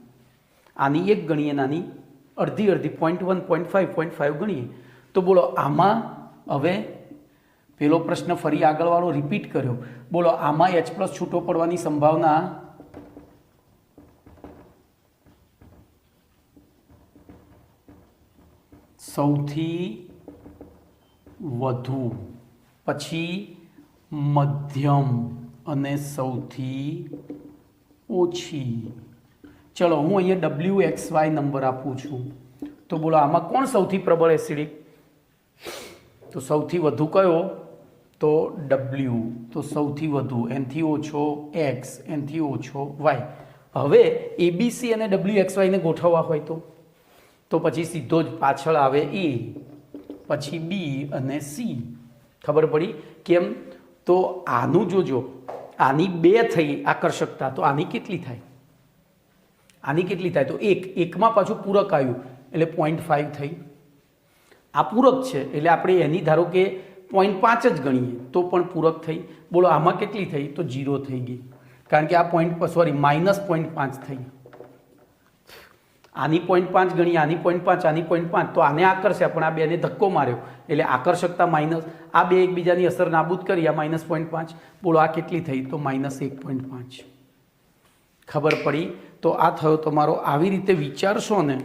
આની 1 ગણીએ અને આની અડધી 0.1, 0.5 ગણીએ તો બોલો, આમાં હવે પેલો પ્રશ્ન ફરી આગળવાળો રિપીટ કર્યો. બોલો, આમાં H+ છૂટો પડવાની સંભાવના સૌથી વધુ, પછી મધ્યમ અને સૌથી ઓછી. ચલો, હું અહીંયા WXY નંબર આપું છું. તો બોલો, આમાં કોણ સૌથી પ્રબળ એસિડિક? તો સૌથી વધુ કયો? તો W. તો સૌથી વધુ, એનથી ઓછો X, એનથી ઓછો Y. હવે ABC અને WXY ને ગોઠવવા હોય તો પછી સીધો જ પાછળ આવે A, પછી B અને C. ખબર પડી? કેમ? તો આનું જોજો, આની 2 થઈ આકર્ષકતા, તો આની કેટલી થાય? આની કેટલી થાય? તો 1 માં પાછું પૂરક આવ્યું એટલે 0.5 થઈ. આ પૂરક છે એટલે આપણે એની ધારો કે 0.5 જ ગણીએ તો પણ પૂરક થઈ. બોલો, આમાં કેટલી થઈ? તો 0 થઈ ગઈ, કારણ કે આ -0.5 થઈ. આની 0.5 ગણી, આની 0.5, આની 0.5, તો આને આકર્ષ્યા પણ આ 2ને ધક્કો માર્યો એટલે આકર્ષકતા માઇનસ. આ 2 એકબીજાની અસર નાબૂદ કરી, આ -0.5. બોલો, આ કેટલી થઈ? તો -1.5. ખબર પડી? તો આ થયો તમારો. આવી રીતે વિચારશો ને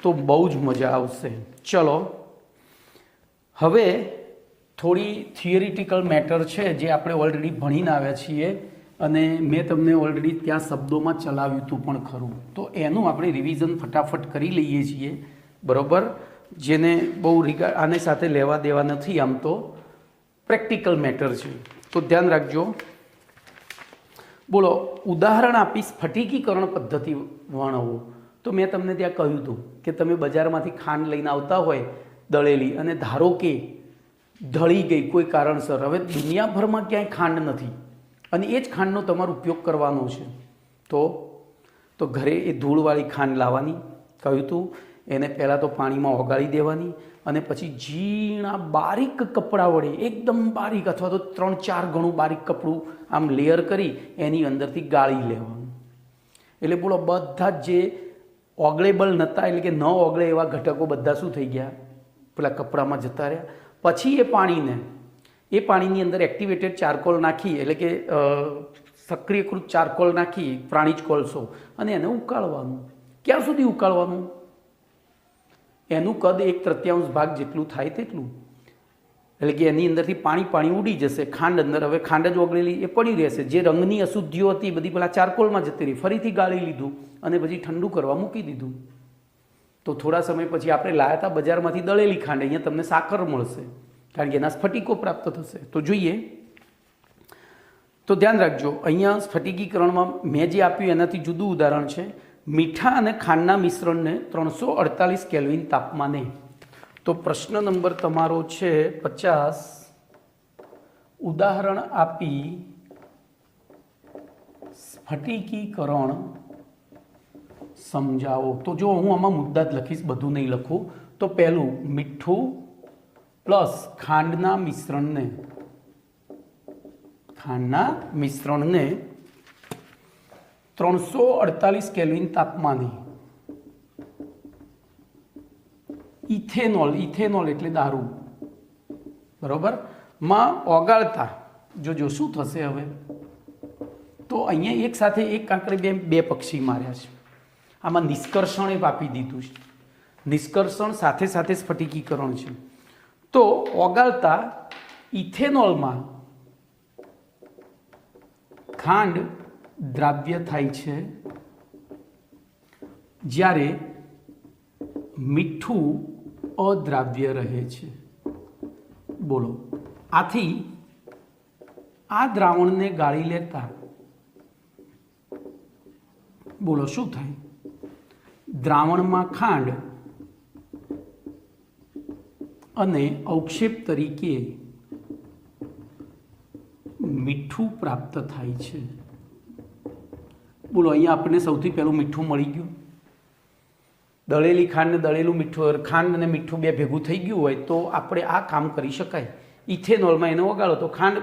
તો બહુ જ મજા આવશે. ચલો, હવે થોડી થિયરિટિકલ મેટર છે જે આપણે ઓલરેડી ભણીને આવ્યા છીએ અને મેં તમને ઓલરેડી ત્યાં શબ્દોમાં ચલાવ્યું હતું પણ ખરું. તો એનું આપણે રિવિઝન ફટાફટ કરી લઈએ છીએ. બરાબર? જેને બહુ આની સાથે લેવા દેવા નથી, આમ તો પ્રેક્ટિકલ મેટર છે, તો ધ્યાન રાખજો. બોલો, ઉદાહરણ આપીશ, સ્ફટિકીકરણ પદ્ધતિ વર્ણવો. તો મેં તમને ત્યાં કહ્યું હતું કે તમે બજારમાંથી ખાંડ લઈને આવતા હોય દળેલી, અને ધારો કે ઢળી ગઈ કોઈ કારણસર. હવે દુનિયાભરમાં ક્યાંય ખાંડ નથી અને એ જ ખાંડનો તમારો ઉપયોગ કરવાનો છે. તો ઘરે એ ધૂળવાળી ખાંડ લાવવાની કહ્યું હતું. એને પહેલાં તો પાણીમાં ઓગાળી દેવાની અને પછી ઝીણા બારીક કપડાં વડે, એકદમ બારીક અથવા તો 3-4 ગણું બારીક કપડું આમ લેયર કરી એની અંદરથી ગાળી લેવાનું. એટલે બોલો, બધા જ જે ઓગળેબલ નહોતા, એટલે કે ન ઓગળે એવા ઘટકો બધા શું થઈ ગયા? પેલા કપડામાં જતા રહ્યા. પછી એ પાણીની અંદર એક્ટિવેટેડ ચારકોલ નાખી, એટલે કે સક્રિયકૃત ચારકોલ નાખી પ્રાણીજ કોલસો અને એને ઉકાળવાનું. ક્યાં સુધી ઉકાળવાનું? એનું કદ 1/3 ભાગ જેટલું થાય તેટલું, એટલે કે એની અંદરથી પાણી ઉડી જશે. ખાંડ અંદર, હવે ખાંડ જ ઓગળેલી એ પડી રહેશે. જે રંગની અશુદ્ધિઓ હતી એ બધી પેલા ચારકોલમાં જતી રહી. ફરીથી ગાળી લીધું અને પછી ઠંડુ કરવા મૂકી દીધું. તો થોડા સમય પછી આપણે લાયા હતા બજારમાંથી દળેલી ખાંડ, અહીંયા તમને સાકર મળશે, કારણ કે એના સ્ફટિકો પ્રાપ્ત થશે. તો જોઈએ, તો ધ્યાન રાખજો, અહીંયા સ્ફટિકીકરણમાં મેં જે આપ્યું એનાથી જુદું ઉદાહરણ છે. મીઠા અને ખાંડના મિશ્રણને 348 કેલ્વિન તાપમાને. તો પ્રશ્ન નંબર તમારો છે 50. ઉદાહરણ આપી સ્ફટિકીકરણ સમજાવો. તો જો હું આમાં મુદ્દા જ લખીશ, બધું નહીં લખું. તો પહેલું, મીઠું પ્લસ ખાંડના મિશ્રણને 348 કેલ્વિન તાપમાને ઇથેનોલ એટલે દારૂ, બરોબર, માં ઓગાળતા. જોજો શું થશે હવે. તો અહીંયા એક સાથે એક કાંકરે બે પક્ષી માર્યા છે. આમાં નિષ્કર્ષણ એ આપી દીધું છે. નિષ્કર્ષણ સાથે સાથે સ્ફટિકીકરણ છે. તો ઓગાળતા ઇથેનોલમાં ખાંડ દ્રાવ્ય થાય છે, જ્યારે મીઠું અદ્રાવ્ય રહે છે. બોલો, આથી આ દ્રાવણને ગાળી લેતા બોલો શું થાય? દ્રાવણમાં ખાંડ અને અવક્ષેપ તરીકે મીઠું પ્રાપ્ત થાય છે. બોલો, અહીંયા આપણને સૌથી પહેલું મીઠું મળી ગયું. દળેલી ખાંડ ને દળેલું મીઠું, ખાંડ અને મીઠું બે ભેગું થઈ ગયું હોય તો આપણે આ કામ કરી શકાય. ઇથેનોલમાં એને ઓગાળો તો ખાંડ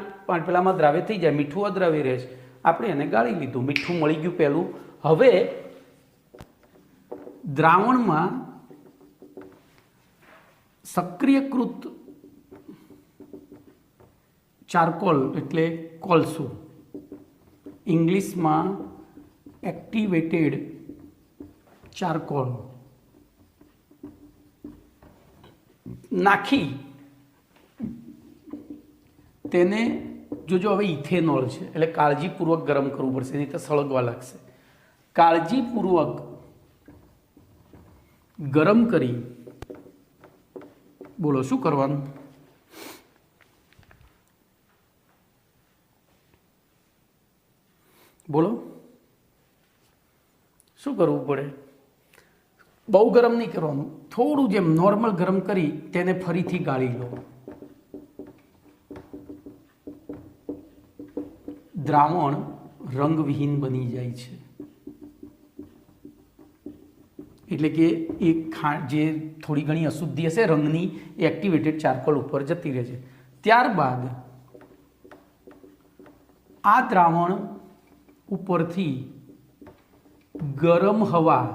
પેલામાં દ્રાવ્ય થઈ જાય, મીઠું અદ્રાવ્ય રહે છે. આપણે એને ગાળી લીધું, મીઠું મળી ગયું પહેલું. હવે દ્રાવણમાં સક્રિયકૃત ચારકોલ એટલે કોલસો, ઇંગ્લિશમાં એક્ટિવેટેડ ચારકોલ નાખી તેને જોજો. હવે ઇથેનોલ છે એટલે કાળજીપૂર્વક ગરમ કરવું પડશે, નહીં તો સળગવા લાગશે. કાળજીપૂર્વક ગરમ કરી, બોલો શું કરવાનું? બોલો શું કરવું પડે? બહુ ગરમ નહીં કરવાનું, થોડું જેમ નોર્મલ ગરમ કરી તેને ફરીથી ગાળી લો. દ્રાવણ રંગવિહીન બની જાય છે, એટલે કે એ જે થોડી ઘણી અશુદ્ધિ હશે રંગની એ એક્ટિવેટેડ ચારકોલ ઉપર જતી રહે છે. ત્યારબાદ આ દ્રાવણ ઉપરથી ગરમ હવા,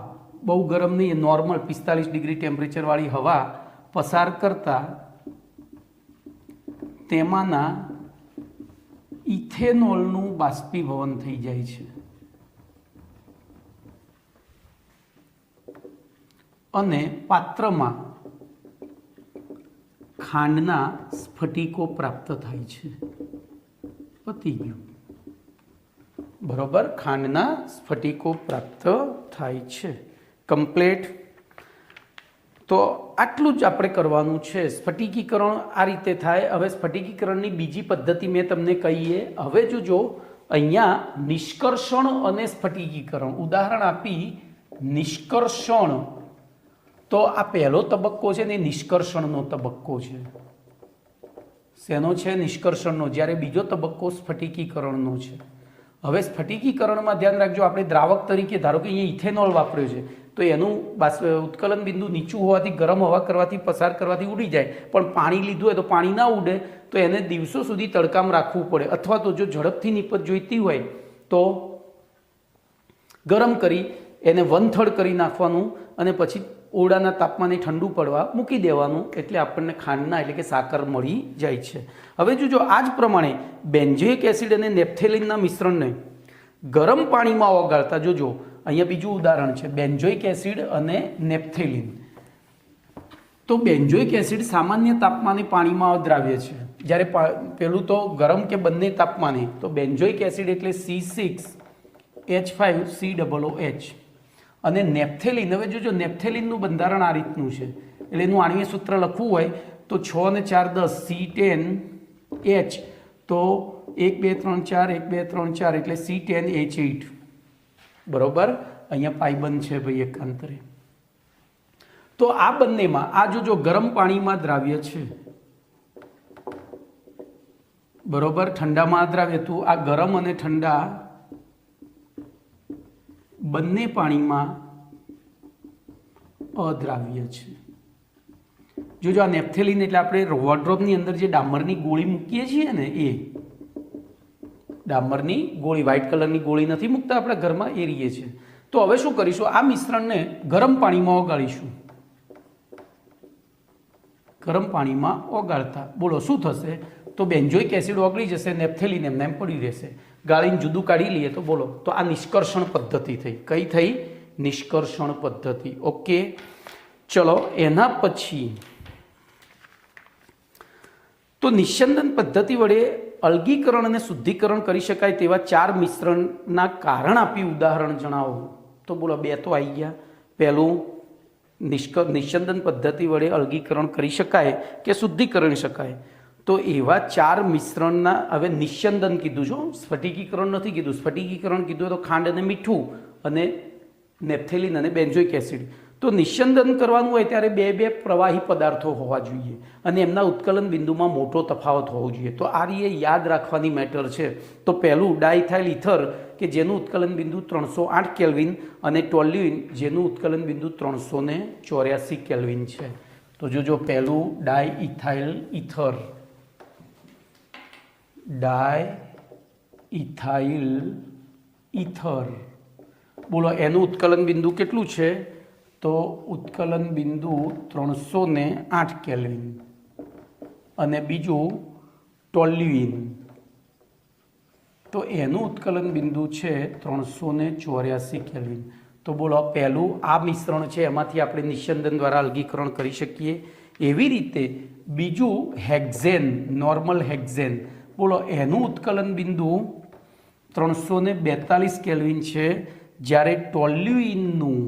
બહુ ગરમ નહીં, નોર્મલ 45 ડિગ્રી ટેમ્પરેચરવાળી હવા પસાર કરતા તેમાંના ઇથેનોલનું બાષ્પીભવન થઈ જાય છે અને પાત્રમાં ખાંડના સ્ફટિકો પ્રાપ્ત થાય છે. પતી ગયું, બરોબર. ખાંડના સ્ફટિકો પ્રાપ્ત થાય છે. કમ્પ્લીટ. તો આટલું જ આપણે કરવાનું છે. સ્ફટિકીકરણ આ રીતે થાય. હવે સ્ફટિકીકરણની બીજી પદ્ધતિ મેં તમને કહીએ. હવે જોજો, અહીંયા નિષ્કર્ષણ અને સ્ફટિકીકરણ ઉદાહરણ આપી. નિષ્કર્ષણ તો આ પહેલો તબક્કો છે ને નિષ્કર્ષણનો તબક્કો છે. શેનો છે? નિષ્કર્ષણનો. જ્યારે બીજો તબક્કો સ્ફટિકીકરણનો છે. હવે સ્ફટિકીકરણમાં ધ્યાન રાખજો, આપણે દ્રાવક તરીકે ધારો કે અહીંયા ઇથેનોલ વાપર્યો છે તો એનું ઉત્કલન બિંદુ નીચું હોવાથી ગરમ હવા કરવાથી પસાર કરવાથી ઉડી જાય, પણ પાણી લીધું હોય તો પાણી ના ઉડે તો એને દિવસો સુધી તડકામાં રાખવું પડે. અથવા તો જો ઝડપથી નિપજ જોઈતી હોય તો ગરમ કરી એને 1/3 કરી નાખવાનું અને પછી ઓરડાના તાપમાને ઠંડુ પડવા મૂકી દેવાનું, એટલે આપણને ખાંડના એટલે કે સાકર મળી જાય છે. હવે જો આ જ પ્રમાણે બેન્ઝોઇક એસિડ અને નેપ્થેલિનના મિશ્રણને ગરમ પાણીમાં ઓગાળતા, જોજો અહીંયા બીજું ઉદાહરણ છે બેન્ઝોઇક એસિડ અને નેપ્થેલિન. તો બેન્ઝોઇક એસિડ સામાન્ય તાપમાને પાણીમાં અદ્રાવ્ય છે, જ્યારે પેલું તો ગરમ કે બંને તાપમાને. તો બેન્ઝોઇક એસિડ એટલે C6H5COOH. અને નેપ્થેલિન, હવે જોજો નેપ્થેલિનનું બંધારણ આ રીતનું છે, એટલે એનું આણ્વીય સૂત્ર લખવું હોય તો 6 અને 4 10 C10H, તો 1 2 3 4 1 2 3 4 એટલે C10H8. બરોબર, અહીંયા પાઇબંધ છે ભાઈ એકાંતરે. તો આ બંનેમાં આ જોજો ગરમ પાણીમાં દ્રાવ્ય છે, બરોબર, ઠંડામાં દ્રાવ્ય. તો આ ગરમ અને ઠંડા બંને પાણીમાં અદ્રાવ્ય છે. જોજો આ નેપ્થેલિન એટલે આપણે વોર્ડરોબની અંદર જે ડામરની ગોળી મૂકીએ છીએ ને, એ ડામરની ગોળી, વ્હાઇટ કલરની ગોળી નથી મૂકતા આપણે ઘરમાં, એ રીએ છે. તો હવે શું કરીશું, આ મિશ્રણને ગરમ પાણીમાં ઓગાળીશું. ગરમ પાણીમાં ઓગાળતા બોલો શું થશે, તો બેન્ઝોઇક એસિડ ઓગળી જશે, નેપ્થેલિન એમને એમ પડી રહેશે. ગાળીને જુદું કાઢી લઈએ તો બોલો, તો આ નિષ્કર્ષણ પદ્ધતિ થઈ. કઈ થઈ? નિષ્કર્ષણ પદ્ધતિ. ઓકે, ચલો એના પછી તો નિસ્યંદન પદ્ધતિ વડે અલગીકરણ અને શુદ્ધિકરણ કરી શકાય તેવા 4 મિશ્રણના કારણ આપી ઉદાહરણ જણાવો. તો બોલો, 2 તો આવી ગયા. પહેલું નિસ્યંદન પદ્ધતિ વડે અલગીકરણ કરી શકાય કે શુદ્ધિકરણ શકાય, તો એવા 4 મિશ્રણના, હવે નિસ્યંદન કીધું છો, સ્ફટિકીકરણ નથી કીધું. સ્ફટિકીકરણ કીધું તો ખાંડ અને મીઠું અને નેપ્થેલિન અને બેન્ઝોઇક એસિડ. તો નિસ્યંદન કરવાનું હોય ત્યારે 2 પ્રવાહી પદાર્થો હોવા જોઈએ અને એમના ઉત્કલન બિંદુમાં મોટો તફાવત હોવો જોઈએ. તો આ રીતે યાદ રાખવાની મેટર છે. તો પહેલું ડાઇથાઇલ ઇથર કે જેનું ઉત્કલન બિંદુ 308 કેલ્વિન અને ટોલ્યુઇન જેનું ઉત્કલન બિંદુ 384 કેલ્વિન છે. તો જોજો પહેલું ડાઇથાઇલ ઇથર, ડાઇથાઇલ ઇથર, બોલો એનું ઉત્કલન બિંદુ કેટલું છે, તો ઉત્કલન બિંદુ 308 કેલ્વિન. અને બીજું ટોલ્યુઇન, તો એનું ઉત્કલન બિંદુ છે 384 કેલ્વિન. તો બોલો પહેલું આ મિશ્રણ છે એમાંથી આપણે નિસ્યંદન દ્વારા અલગીકરણ કરી શકીએ. એવી રીતે બીજું હેક્ઝેન, નોર્મલ હેક્ઝેન, બોલો એનું ઉત્કલન બિંદુ 342 કેલ્વિન છે, જ્યારે ટોલ્યુઇનનું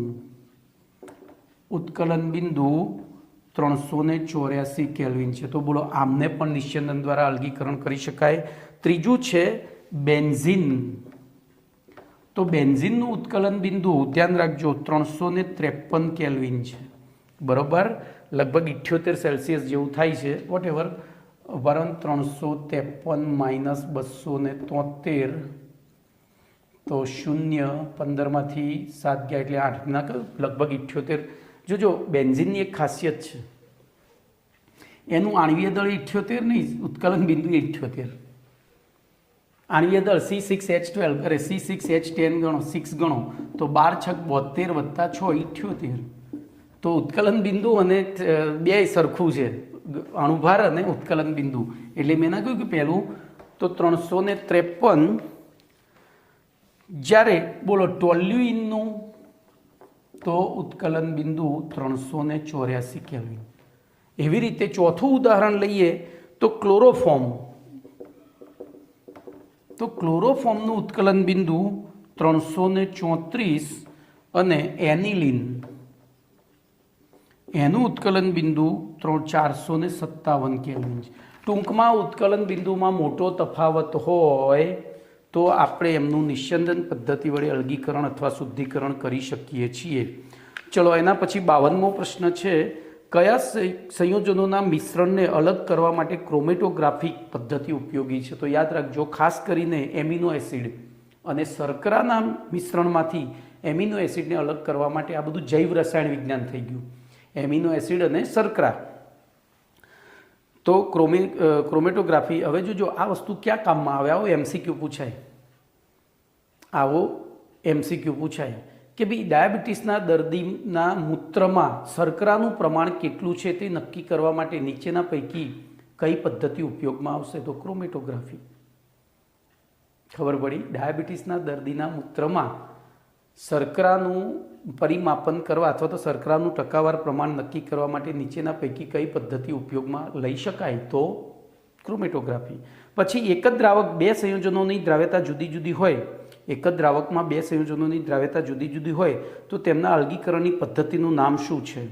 ઉત્કલન બિંદુ 384 કેલ્વિન છે. તો બોલો આમને પણ નિસ્યંદન દ્વારા અલગીકરણ કરી શકાય. ત્રીજું છે બેન્ઝીન. તો બેન્ઝીનનું ઉત્કલન બિંદુ ધ્યાન રાખજો 353 કેલ્વિન છે, બરોબર, લગભગ 78 સેલ્સિયસ જેવું થાય છે, વોટેવર, પરંતુ 353 - 273, તો 0 15માંથી 7 ગયા એટલે 8 ના લગભગ 78. જોજો બેન્ઝીનની એક ખાસિયત છે, એનું આણ્વીય દળ 78 નહીં, ઉત્કલન બિંદુ 78. આણ્વીય દળ C6H12, અરે C6H10 ગણો, 6 ગણો તો 12 × 6 = 72 + 6 = 78. તો ઉત્કલન બિંદુ અને 2 સરખું છે, અણુભાર અને ઉત્કલન બિંદુ. એટલે મેં ના કહ્યું કે પહેલું તો 353, જ્યારે બોલો ટોલ્યુઇનનું તો ઉત્કલન બિંદુ 384 કેલ્વિન. એવી રીતે ચોથું ઉદાહરણ લઈએ તો ક્લોરોફોર્મ. તો ક્લોરોફોર્મનું ઉત્કલન બિંદુ 334 અને એનિલિન એનું ઉત્કલન બિંદુ 457 કેલ્વિન છે. ટૂંકમાં ઉત્કલન બિંદુમાં મોટો તફાવત હોય તો આપણે એમનું નિસ્યંદન પદ્ધતિ વડે અલગીકરણ અથવા શુદ્ધિકરણ કરી શકીએ છીએ. ચલો એના પછી 52મો પ્રશ્ન છે, કયા સંયોજનોના મિશ્રણને અલગ કરવા માટે ક્રોમેટોગ્રાફિક પદ્ધતિ ઉપયોગી છે? તો યાદ રાખજો, ખાસ કરીને એમિનો એસિડ અને શર્કરાના મિશ્રણમાંથી એમિનો એસિડને અલગ કરવા માટે આ બધું જૈવ રસાયણ વિજ્ઞાન થઈ ગયું, એમિનો એસિડ અને શર્કરા. તો ક્રોમેટોગ્રાફી, હવે જોજો આ વસ્તુ ક્યાં કામમાં આવે? આવો MCQ પૂછાય, આવો MCQ પૂછાય કે ભાઈ ડાયાબિટીસના દર્દીના મૂત્રમાં શર્કરાનું પ્રમાણ કેટલું છે તે નક્કી કરવા માટે નીચેના પૈકી કઈ પદ્ધતિ ઉપયોગમાં આવશે? તો ક્રોમેટોગ્રાફી. ખબર પડી? ડાયાબિટીસના દર્દીના મૂત્રમાં શર્કરાનું પરિમાપન કરવા અથવા તો શર્કરાનું ટકાવાર પ્રમાણ નક્કી કરવા માટે નીચેના પૈકી કઈ પદ્ધતિ ઉપયોગમાં લઈ શકાય? તો ક્રોમેટોગ્રાફી. પછી એક જ દ્રાવક બે સંયોજનોની દ્રાવ્યતા જુદી જુદી હોય, એક જ દ્રાવકમાં બે સંયોજનોની દ્રાવ્યતા જુદી જુદી હોય તો તેમના અલગીકરણની પદ્ધતિનું નામ શું છે?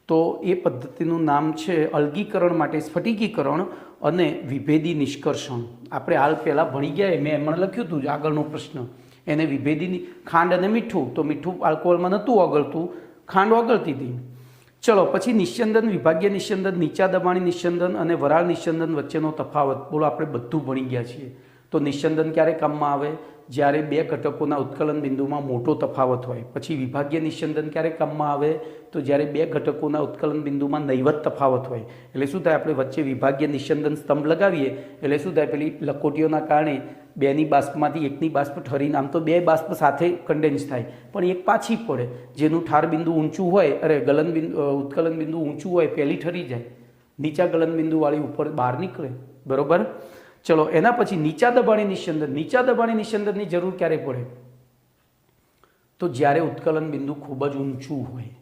તો એ પદ્ધતિનું નામ છે અલગીકરણ માટે સ્ફટિકીકરણ અને વિભેદી નિષ્કર્ષણ. આપણે હાલ પહેલાં ભણી ગયા, મેં એમાં લખ્યું હતું આગળનો પ્રશ્ન, એને વિભેદી ખાંડ અને મીઠું, તો મીઠું આલ્કોહોલમાં નહોતું ઓગળતું, ખાંડ ઓગળતી હતી. ચલો પછી નિસ્યંદન, વિભાગીય નિસ્યંદન, નીચા દબાણી નિસ્યંદન અને વરાળ નિસ્યંદન વચ્ચેનો તફાવત. બોલો, આપણે બધું ભણી ગયા છીએ. તો નિસ્યંદન ક્યારે કામમાં આવે? જ્યારે બે ઘટકોના ઉત્કલન બિંદુમાં મોટો તફાવત હોય. પછી વિભાગીય નિસ્યંદન ક્યારે કામમાં આવે? તો જ્યારે બે ઘટકોના ઉત્કલન બિંદુમાં નહીવત તફાવત હોય. એટલે શું થાય? આપણે વચ્ચે વિભાગીય નિસ્યંદન સ્તંભ લગાવીએ એટલે શું થાય? પેલી લકોટીઓના કારણે બેની બાષ્પમાંથી એકની બાષ્પ ઠરીને, આમ તો બે બાષ્પ સાથે કન્ડેન્સ થાય પણ એક પાછી પડે, જેનું ઠાર બિંદુ ઊંચું હોય, ગલન બિંદુ ઉત્કલન બિંદુ ઊંચું હોય પહેલી ઠરી જાય, નીચા ગલન બિંદુવાળી ઉપર બહાર નીકળે. બરોબર? ચલો એના પછી નીચા દબાણી નિસ્યંદન. નીચા દબાણી નિસ્યંદનની જરૂર ક્યારે પડે? તો જ્યારે ઉત્કલન બિંદુ ખૂબ જ ઊંચું હોય,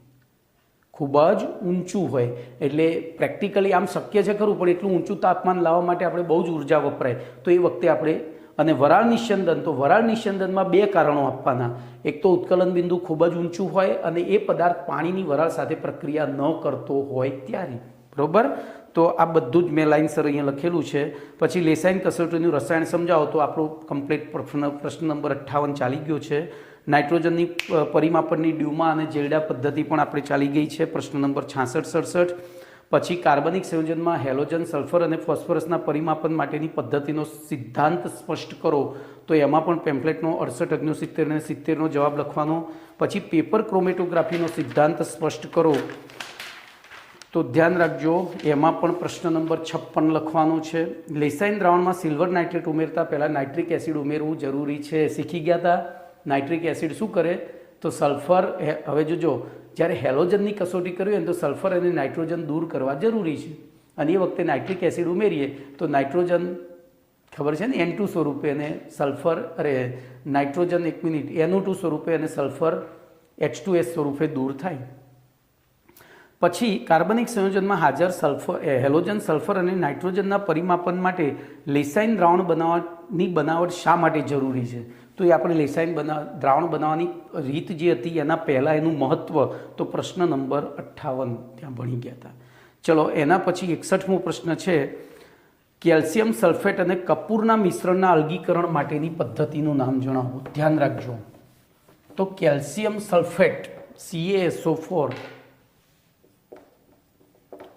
ખૂબ જ ઊંચું હોય. એટલે પ્રેક્ટિકલી આમ શક્ય છે ખરું, પણ એટલું ઊંચું તાપમાન લાવવા માટે આપણે બહુ જ ઉર્જા વપરાય, તો એ વખતે આપણે. અને વરાળ નિસ્યંદન, તો વરાળ નિસ્યંદનમાં બે કારણો આપવાના. એક તો ઉત્કલન બિંદુ ખૂબ જ ઊંચું હોય અને એ પદાર્થ પાણીની વરાળ સાથે પ્રક્રિયા ન કરતો હોય ત્યારે. બરોબર? તો આ બધું જ મેં લાઈનસર અહીંયા લખેલું છે. પછી લેસાઈન કસોટીનું રસાયણ સમજાવો, તો આપણો કમ્પ્લીટ પ્રશ્ન નંબર 58 ચાલી ગયો છે. નાઇટ્રોજનની પરિમાપનની ડ્યુમા અને જેલ્ડા પદ્ધતિ પણ આપણે ચાલી ગઈ છે, પ્રશ્ન નંબર 66-67. પછી કાર્બનિક સંયોજનમાં હેલોજન, સલ્ફર અને ફોસ્ફરસના પરિમાપન માટેની પદ્ધતિનો સિદ્ધાંત સ્પષ્ટ કરો, તો એમાં પણ પેમ્પલેટનો 68, 69 અને 70નો જવાબ લખવાનો. પછી પેપર ક્રોમેટોગ્રાફીનો સિદ્ધાંત સ્પષ્ટ કરો, તો ધ્યાન રાખજો એમાં પણ પ્રશ્ન નંબર 56 લખવાનો છે. લેસાઈન દ્રાવણમાં સિલ્વર નાઇટ્રેટ ઉમેરતા પહેલાં નાઇટ્રિક એસિડ ઉમેરવું જરૂરી છે. શીખી ગયા હતા? નાઇટ્રિક એસિડ શું કરે? તો સલ્ફર, હવે જોજો, જ્યારે હેલોજનની કસોટી કરવી હોય તો સલ્ફર અને નાઇટ્રોજન દૂર કરવા જરૂરી છે. અને એ વખતે નાઇટ્રિક એસિડ ઉમેરીએ તો નાઇટ્રોજન, ખબર છે ને, N2 સ્વરૂપે અને સલ્ફર, નાઇટ્રોજન, એક મિનિટ, NO2 સ્વરૂપે અને સલ્ફર H2S સ્વરૂપે દૂર થાય. પછી કાર્બનિક સંયોજનમાં હાજર હેલોજન, સલ્ફર અને નાઇટ્રોજનના પરિમાપન માટે લેસાઈન દ્રાવણ બનાવટ શા માટે જરૂરી છે? તો એ આપણે લેસાઈન દ્રાવણ બનાવવાની રીત જે હતી એના પહેલાં એનું મહત્ત્વ, તો પ્રશ્ન નંબર 58 ત્યાં ભણી ગયા હતા. ચલો એના પછી 61મો પ્રશ્ન છે, કેલ્શિયમ સલ્ફેટ અને કપૂરના મિશ્રણના અલગીકરણ માટેની પદ્ધતિનું નામ જણાવો. ધ્યાન રાખજો. તો કેલ્શિયમ સલ્ફેટ CaSO4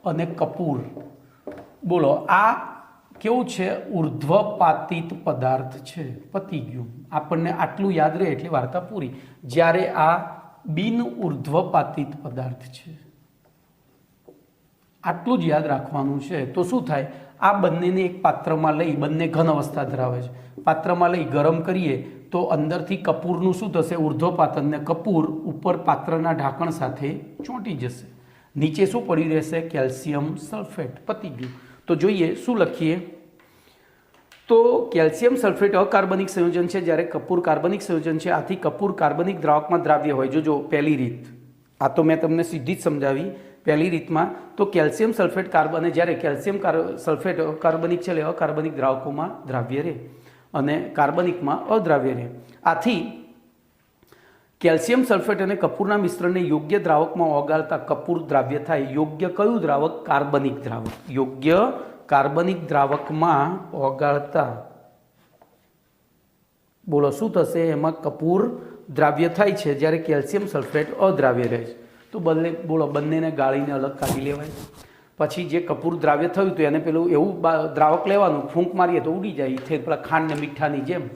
અને કપૂર, બોલો આ કેવું છે? ઉર્ધ્વપાતિત પદાર્થ છે. પતી ગયું. આપણને આટલું યાદ રહે એટલે વાર્તા પૂરી. જ્યારે આ બિન ઉર્ધ્વપાતિત પદાર્થ છે, આટલું જ યાદ રાખવાનું છે. તો શું થાય? આ બંનેને એક પાત્રમાં લઈ, બંને ઘન અવસ્થા ધરાવે છે, પાત્રમાં લઈ ગરમ કરીએ તો અંદરથી કપૂરનું શું થશે? ઉર્ધ્વપાતન, ને કપૂર ઉપર પાત્રના ઢાંકણ સાથે ચોંટી જશે. નીચે શું પડી રહેશે? Calcium sulphate. પતી ગયું. તો જોઈએ શું લખીએ. તો કેલ્શિયમ સલ્ફેટ અકાર્બનિક સંયોજન છે, જ્યારે કપૂર કાર્બનિક સંયોજન છે. આથી કપૂર કાર્બનિક દ્રાવકમાં દ્રાવ્ય હોય. જોજો પહેલી રીત, આ તો મેં તમને સીધી જ સમજાવી. પહેલી રીતમાં તો કેલ્શિયમ સલ્ફેટ કાર્બન, જ્યારે કેલ્શિયમ સલ્ફેટ અકાર્બનિક છે એટલે અકાર્બનિક દ્રાવકોમાં દ્રાવ્ય રહે અને કાર્બનિકમાં અદ્રાવ્ય રહે. આથી કેલ્શિયમ સલ્ફેટ અને કપૂરના મિશ્રણને યોગ્ય દ્રાવકમાં ઓગાળતા કપૂર દ્રાવ્ય થાય. યોગ્ય કયું દ્રાવક? કાર્બનિક દ્રાવક. યોગ્ય કાર્બનિક દ્રાવકમાં ઓગાળતા, બોલો શું થશે? એમાં કપૂર દ્રાવ્ય થાય છે, જ્યારે કેલ્શિયમ સલ્ફેટ અદ્રાવ્ય રહે છે. તો બોલો બંનેને ગાળીને અલગ કાઢી લેવાય. પછી જે કપૂર દ્રાવ્ય થયું તો એને પેલું એવું દ્રાવક લેવાનું, ફૂંક મારીએ તો ઉડી જાય, પેલા ખાંડ ને મીઠાની જેમ.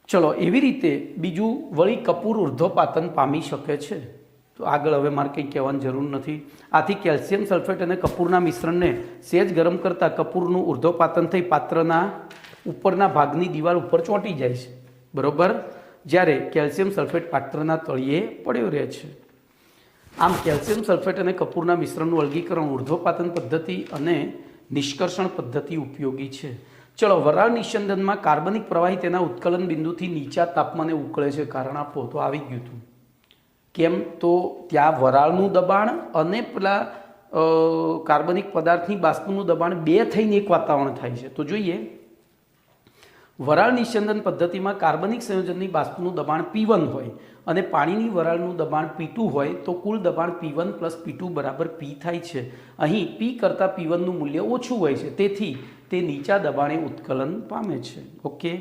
ચલો એવી રીતે બીજું વળી કપૂર ઉર્ધ્વપાતન પામી શકે છે. તો આગળ હવે મારે કંઈ કહેવાની જરૂર નથી. આથી કેલ્શિયમ સલ્ફેટ અને કપૂરના મિશ્રણને સહેજ ગરમ કરતાં કપૂરનું ઉર્ધ્વપાતન થઈ પાત્રના ઉપરના ભાગની દિવાલ ઉપર ચોંટી જાય છે. બરોબર? જ્યારે કેલ્શિયમ સલ્ફેટ પાત્રના તળિયે પડ્યો રહે છે. આમ કેલ્શિયમ સલ્ફેટ અને કપૂરના મિશ્રણનું અલગીકરણ ઉર્ધ્વપાતન પદ્ધતિ અને નિષ્કર્ષણ પદ્ધતિ ઉપયોગી છે. ચલો, વરાળ નિસ્યંદનમાં કાર્બનિક પ્રવાહી તેના ઉત્કલન બિંદુથી નીચા તાપમાને ઉકળે છે, કારણ આપો. તો આવી ગયું હતું. કેમ? તો ત્યાં વરાળનું દબાણ અને પેલા કાર્બનિક પદાર્થની બાષ્પનું દબાણ બે થઈને એક વાતાવરણ થાય છે. તો જોઈએ, વરાળ નિસ્યંદન પદ્ધતિમાં કાર્બનિક સંયોજનની બાષ્પનું દબાણ P1 હોય અને પાણીની વરાળનું દબાણ P2 હોય તો કુલ દબાણ P1 પ્લસ P2 બરાબર P થાય છે. અહીં P કરતાં P1નું મૂલ્ય ઓછું હોય છે, તેથી તે નીચા દબાણે ઉત્કલન પામે છે. ઓકે,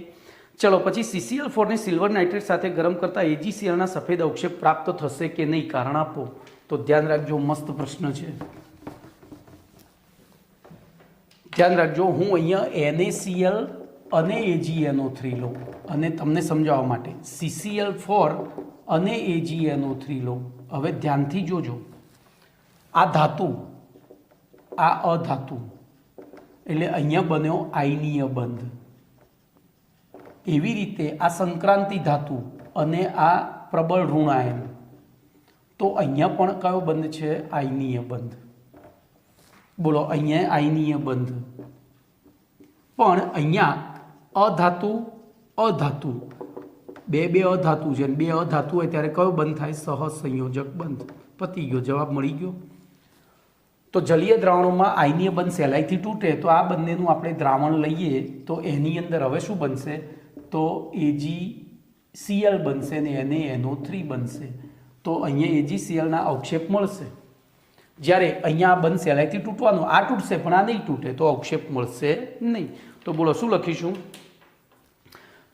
ચલો પછી CCl4 ને સિલ્વર નાઇટ્રેટ સાથે ગરમ કરતાં AgClના સફેદ અવક્ષેપ પ્રાપ્ત થશે કે નહીં, કારણ આપો. તો ધ્યાન રાખજો, મસ્ત પ્રશ્ન છે. ધ્યાન રાખજો, હું અહીંયા NaCl અને AgNO3 લો અને તમને સમજાવવા માટે CCl4 અને AgNO3 લો. હવે ધ્યાનથી જોજો, આ ધાતુ, આ અધાતુ, એટલે અહીંયા બન્યો આયનીય બંધ. એવી રીતે આ સંક્રાંતિ ધાતુ અને આ પ્રબળ ઋણાયન, તો અહીંયા પણ કયો બંધ છે? આયનીય બંધ. બોલો, અહીંયા આયનીય બંધ. પણ અહીંયા અધાતુ અધાતુ, બે અધાતુ છે, બે અધાતુ હોય ત્યારે કયો બંધ થાય? સહસંયોજક બંધ. પતી ગયો, જવાબ મળી ગયો. તો જલીય દ્રાવણોમાં આયનીય બંધ સહેલાઈથી તૂટે, તો આ બંનેનું આપણે દ્રાવણ લઈએ તો એની અંદર હવે શું બનશે? તો AgCl બનશે ને NaNO3 બનશે. તો અહીંયા AgClના અવક્ષેપ મળશે. જ્યારે અહીંયા આ બંધ સહેલાઈથી તૂટવાનું, આ તૂટશે પણ આ નહીં તૂટે, તો અવક્ષેપ મળશે નહીં. તો બોલો શું લખીશું?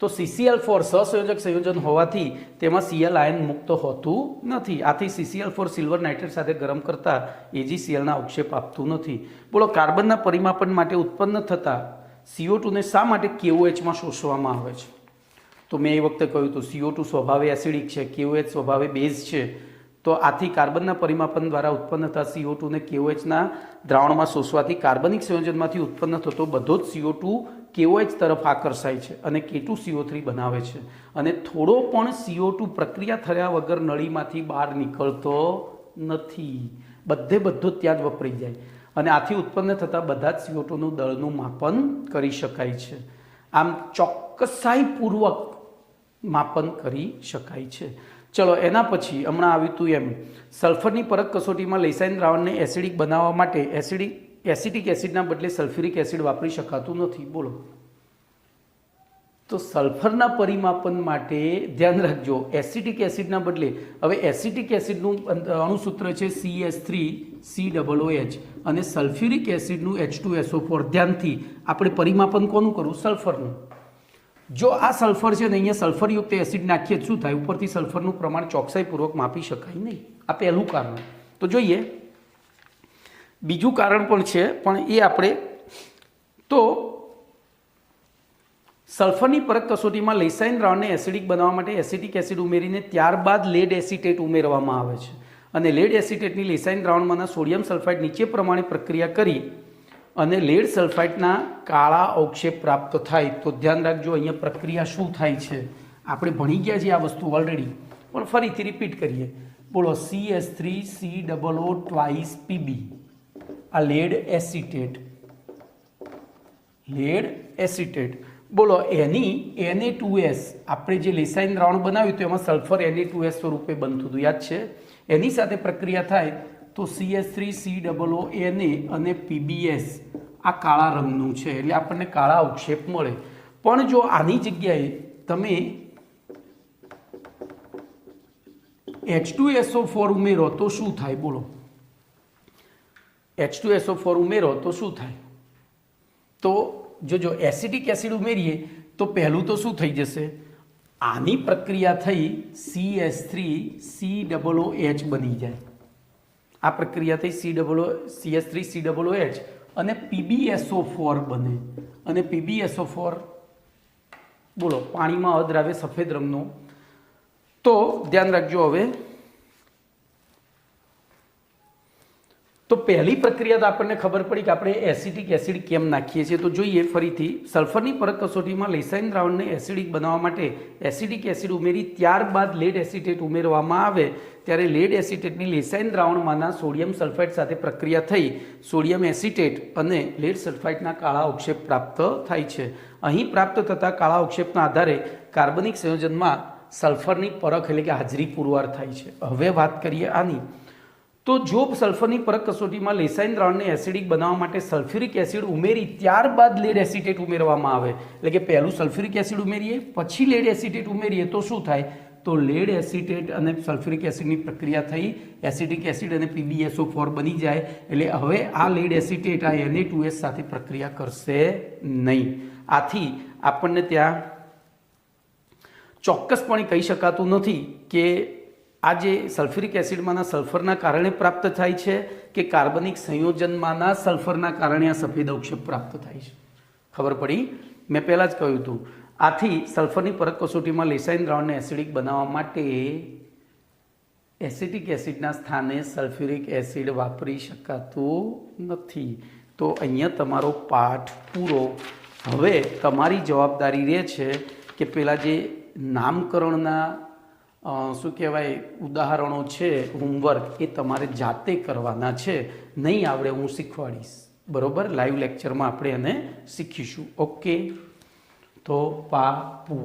તો CCl4 સહસંયોજક સંયોજન હોવાથી તેમાં Cl આયન મુક્ત હોતું નથી. આથી CCl4 સિલ્વર નાઇટ્રેટ સાથે ગરમ કરતા AgClના અવક્ષેપ આપતું નથી. બોલો, કાર્બનના પરિમાપન માટે ઉત્પન્ન થતા CO2 ને શા માટે KOH માં શોષવામાં આવે છે? તો મેં એ વખતે કહ્યું હતું, CO2 સ્વભાવે એસિડિક છે, KOH સ્વભાવે બેઝ છે. તો આથી કાર્બનના પરિમાપન દ્વારા ઉત્પન્ન થતા CO2 ને KOHના દ્રાવણમાં શોષવાથી કાર્બનિક સંયોજનમાંથી ઉત્પન્ન થતો બધો જ CO2 KOH તરફ આકર્ષાય છે અને K2CO3 બનાવે છે. અને થોડો પણ CO2 પ્રક્રિયા થયા વગર નળીમાંથી બહાર નીકળતો નથી. બધો ત્યાં જ વપરાઈ જાય અને આથી ઉત્પન્ન થતા બધા જ CO2નું દળનું માપન કરી શકાય છે. આમ ચોકસાઈપૂર્વક માપન કરી શકાય છે. ચલો, એના પછી હમણાં આવ્યું હતું એમ, સલ્ફરની પરખ કસોટીમાં લેસાઇન દ્રાવણને એસિડિક બનાવવા માટે એસિટિક એસિડના બદલે સલ્ફ્યુરિક એસિડ વાપરી શકાતું નથી. બોલો, તો સલ્ફરના પરિમાપન માટે ધ્યાન રાખજો, એસિટિક એસિડના બદલે, હવે એસિટિક એસિડનું અણુસૂત્ર છે CH3COOH અને સલ્ફ્યુરિક એસિડનું H2SO4. ધ્યાનથી આપણે પરિમાપન કોનું કરવું? સલ્ફરનું. જો આ સલ્ફર છે ને અહીંયા સલ્ફરયુક્ત એસિડ નાખીએ શું થાય? ઉપરથી સલ્ફરનું પ્રમાણ ચોકસાઈપૂર્વક માપી શકાય નહીં. આ પહેલું કારણ. તો જોઈએ, બીજું કારણ પણ છે, પણ એ આપણે તો સલ્ફરની પરખ કસોટીમાં લેસાઇન દ્રાવણને એસિડિક બનાવવા માટે એસિટિક એસિડ ઉમેરીને ત્યારબાદ લેડ એસિટેટ ઉમેરવામાં આવે છે અને લેડ એસિટેટની લેસાઇન દ્રાવણમાંના સોડિયમ સલ્ફાઇડ નીચે પ્રમાણે પ્રક્રિયા કરી અને લેડ સલ્ફાઇડના કાળા અવક્ષેપ પ્રાપ્ત થાય. તો ધ્યાન રાખજો, અહીંયા પ્રક્રિયા શું થાય છે? આપણે ભણી ગયા છીએ આ વસ્તુ ઓલરેડી, પણ ફરીથી રિપીટ કરીએ. બોલો, CH3COO ટ્વાઇસ PB, આ લેડ એસિટેટ. બોલો, એની Na2S, આપણે જે લેસાઇન દ્રાવણ બનાવ્યું તો એમાં સલ્ફર Na2S સ્વરૂપે બનતું હતું, યાદ છે? એની સાથે પ્રક્રિયા થાય તો CH3COO Na અને PBS આ કાળા રંગનું છે, એટલે આપણને કાળા અવક્ષેપ મળે. પણ જો આની જગ્યાએ તમે H2SO4 ઉમેરો તો શું થાય? બોલો, H2SO4 ઉમેરો તો શું થાય? તો જો એસિડિક એસિડ ઉમેરીએ તો પહેલું તો શું થઈ જશે? આની પ્રક્રિયા થઈ CH3COOH બની જાય. આ પ્રક્રિયા થઈ CH3COOH અને PbSO4 બને. અને PbSO4 બોલો પાણીમાં અદ્રાવ્ય સફેદ રંગનો. તો ધ્યાન રાખજો, હવે તો પહેલી પ્રક્રિયા તો આપણને ખબર પડી કે આપણે એસિટિક એસિડ કેમ નાખીએ છીએ. તો જોઈએ ફરીથી, સલ્ફરની પરખ કસોટીમાં લેસાઇન દ્રાવણને એસિડિક બનાવવા માટે એસિડિક એસિડ ઉમેરી ત્યારબાદ લેડ એસિટેટ ઉમેરવામાં આવે ત્યારે લેડ એસિટેટની લેસાઇન દ્રાવણમાંના સોડિયમ સલ્ફાઇડ સાથે પ્રક્રિયા થઈ સોડિયમ એસિટેટ અને લેડ સલ્ફાઇડના કાળા અવક્ષેપ પ્રાપ્ત થાય છે. અહીં પ્રાપ્ત થતા કાળા અવક્ષેપના આધારે કાર્બનિક સંયોજનમાં સલ્ફરની પરખ એટલે કે હાજરી પુરવાર થાય છે. હવે વાત કરીએ આની, તો જો સલ્ફરની પરખ કસોટીમાં લેસાઇન દ્રાવણને એસિડિક બનાવવા માટે સલ્ફ્યુરિક એસિડ ઉમેરી ત્યારબાદ લેડ એસિટેટ ઉમેરવામાં આવે, એટલે કે પહેલું સલ્ફ્યુરિક એસિડ ઉમેરીએ પછી લેડ એસિટેટ ઉમેરીએ તો શું થાય, તો લેડ એસિટેટ અને સલ્ફ્યુરિક એસિડની પ્રક્રિયા થઈ એસિડિક એસિડ અને PbSO4 બની જાય. એટલે હવે આ લેડ એસિટેટ આ Na2S સાથે પ્રક્રિયા કરશે નહીં. આથી આપણને ત્યાં ચોક્કસપણે કહી શકાતું નથી કે આ જે સલ્ફ્યુરિક એસિડમાંના સલ્ફરના કારણે પ્રાપ્ત થાય છે કે કાર્બનિક સંયોજનમાંના સલ્ફરના કારણે આ સફેદ અવક્ષેપ પ્રાપ્ત થાય છે. ખબર પડી? મેં પહેલાં જ કહ્યું હતું. આથી સલ્ફરની પરખ કસોટીમાં લેસાઇન દ્રાવણને એસિડિક બનાવવા માટે એસિટિક એસિડના સ્થાને સલ્ફ્યુરિક એસિડ વાપરી શકાતું નથી. તો અહીંયા તમારો પાઠ પૂરો. હવે તમારી જવાબદારી રહે છે કે પેલા જે નામકરણના શું કહેવાય ઉદાહરણો છે હોમવર્ક એ તમારે જાતે કરવાના છે. નહીં આવડે હું શીખવાડીશ, બરોબર? લાઈવ લેક્ચરમાં આપણે એને શીખીશું. ઓકે, તો પાપુ.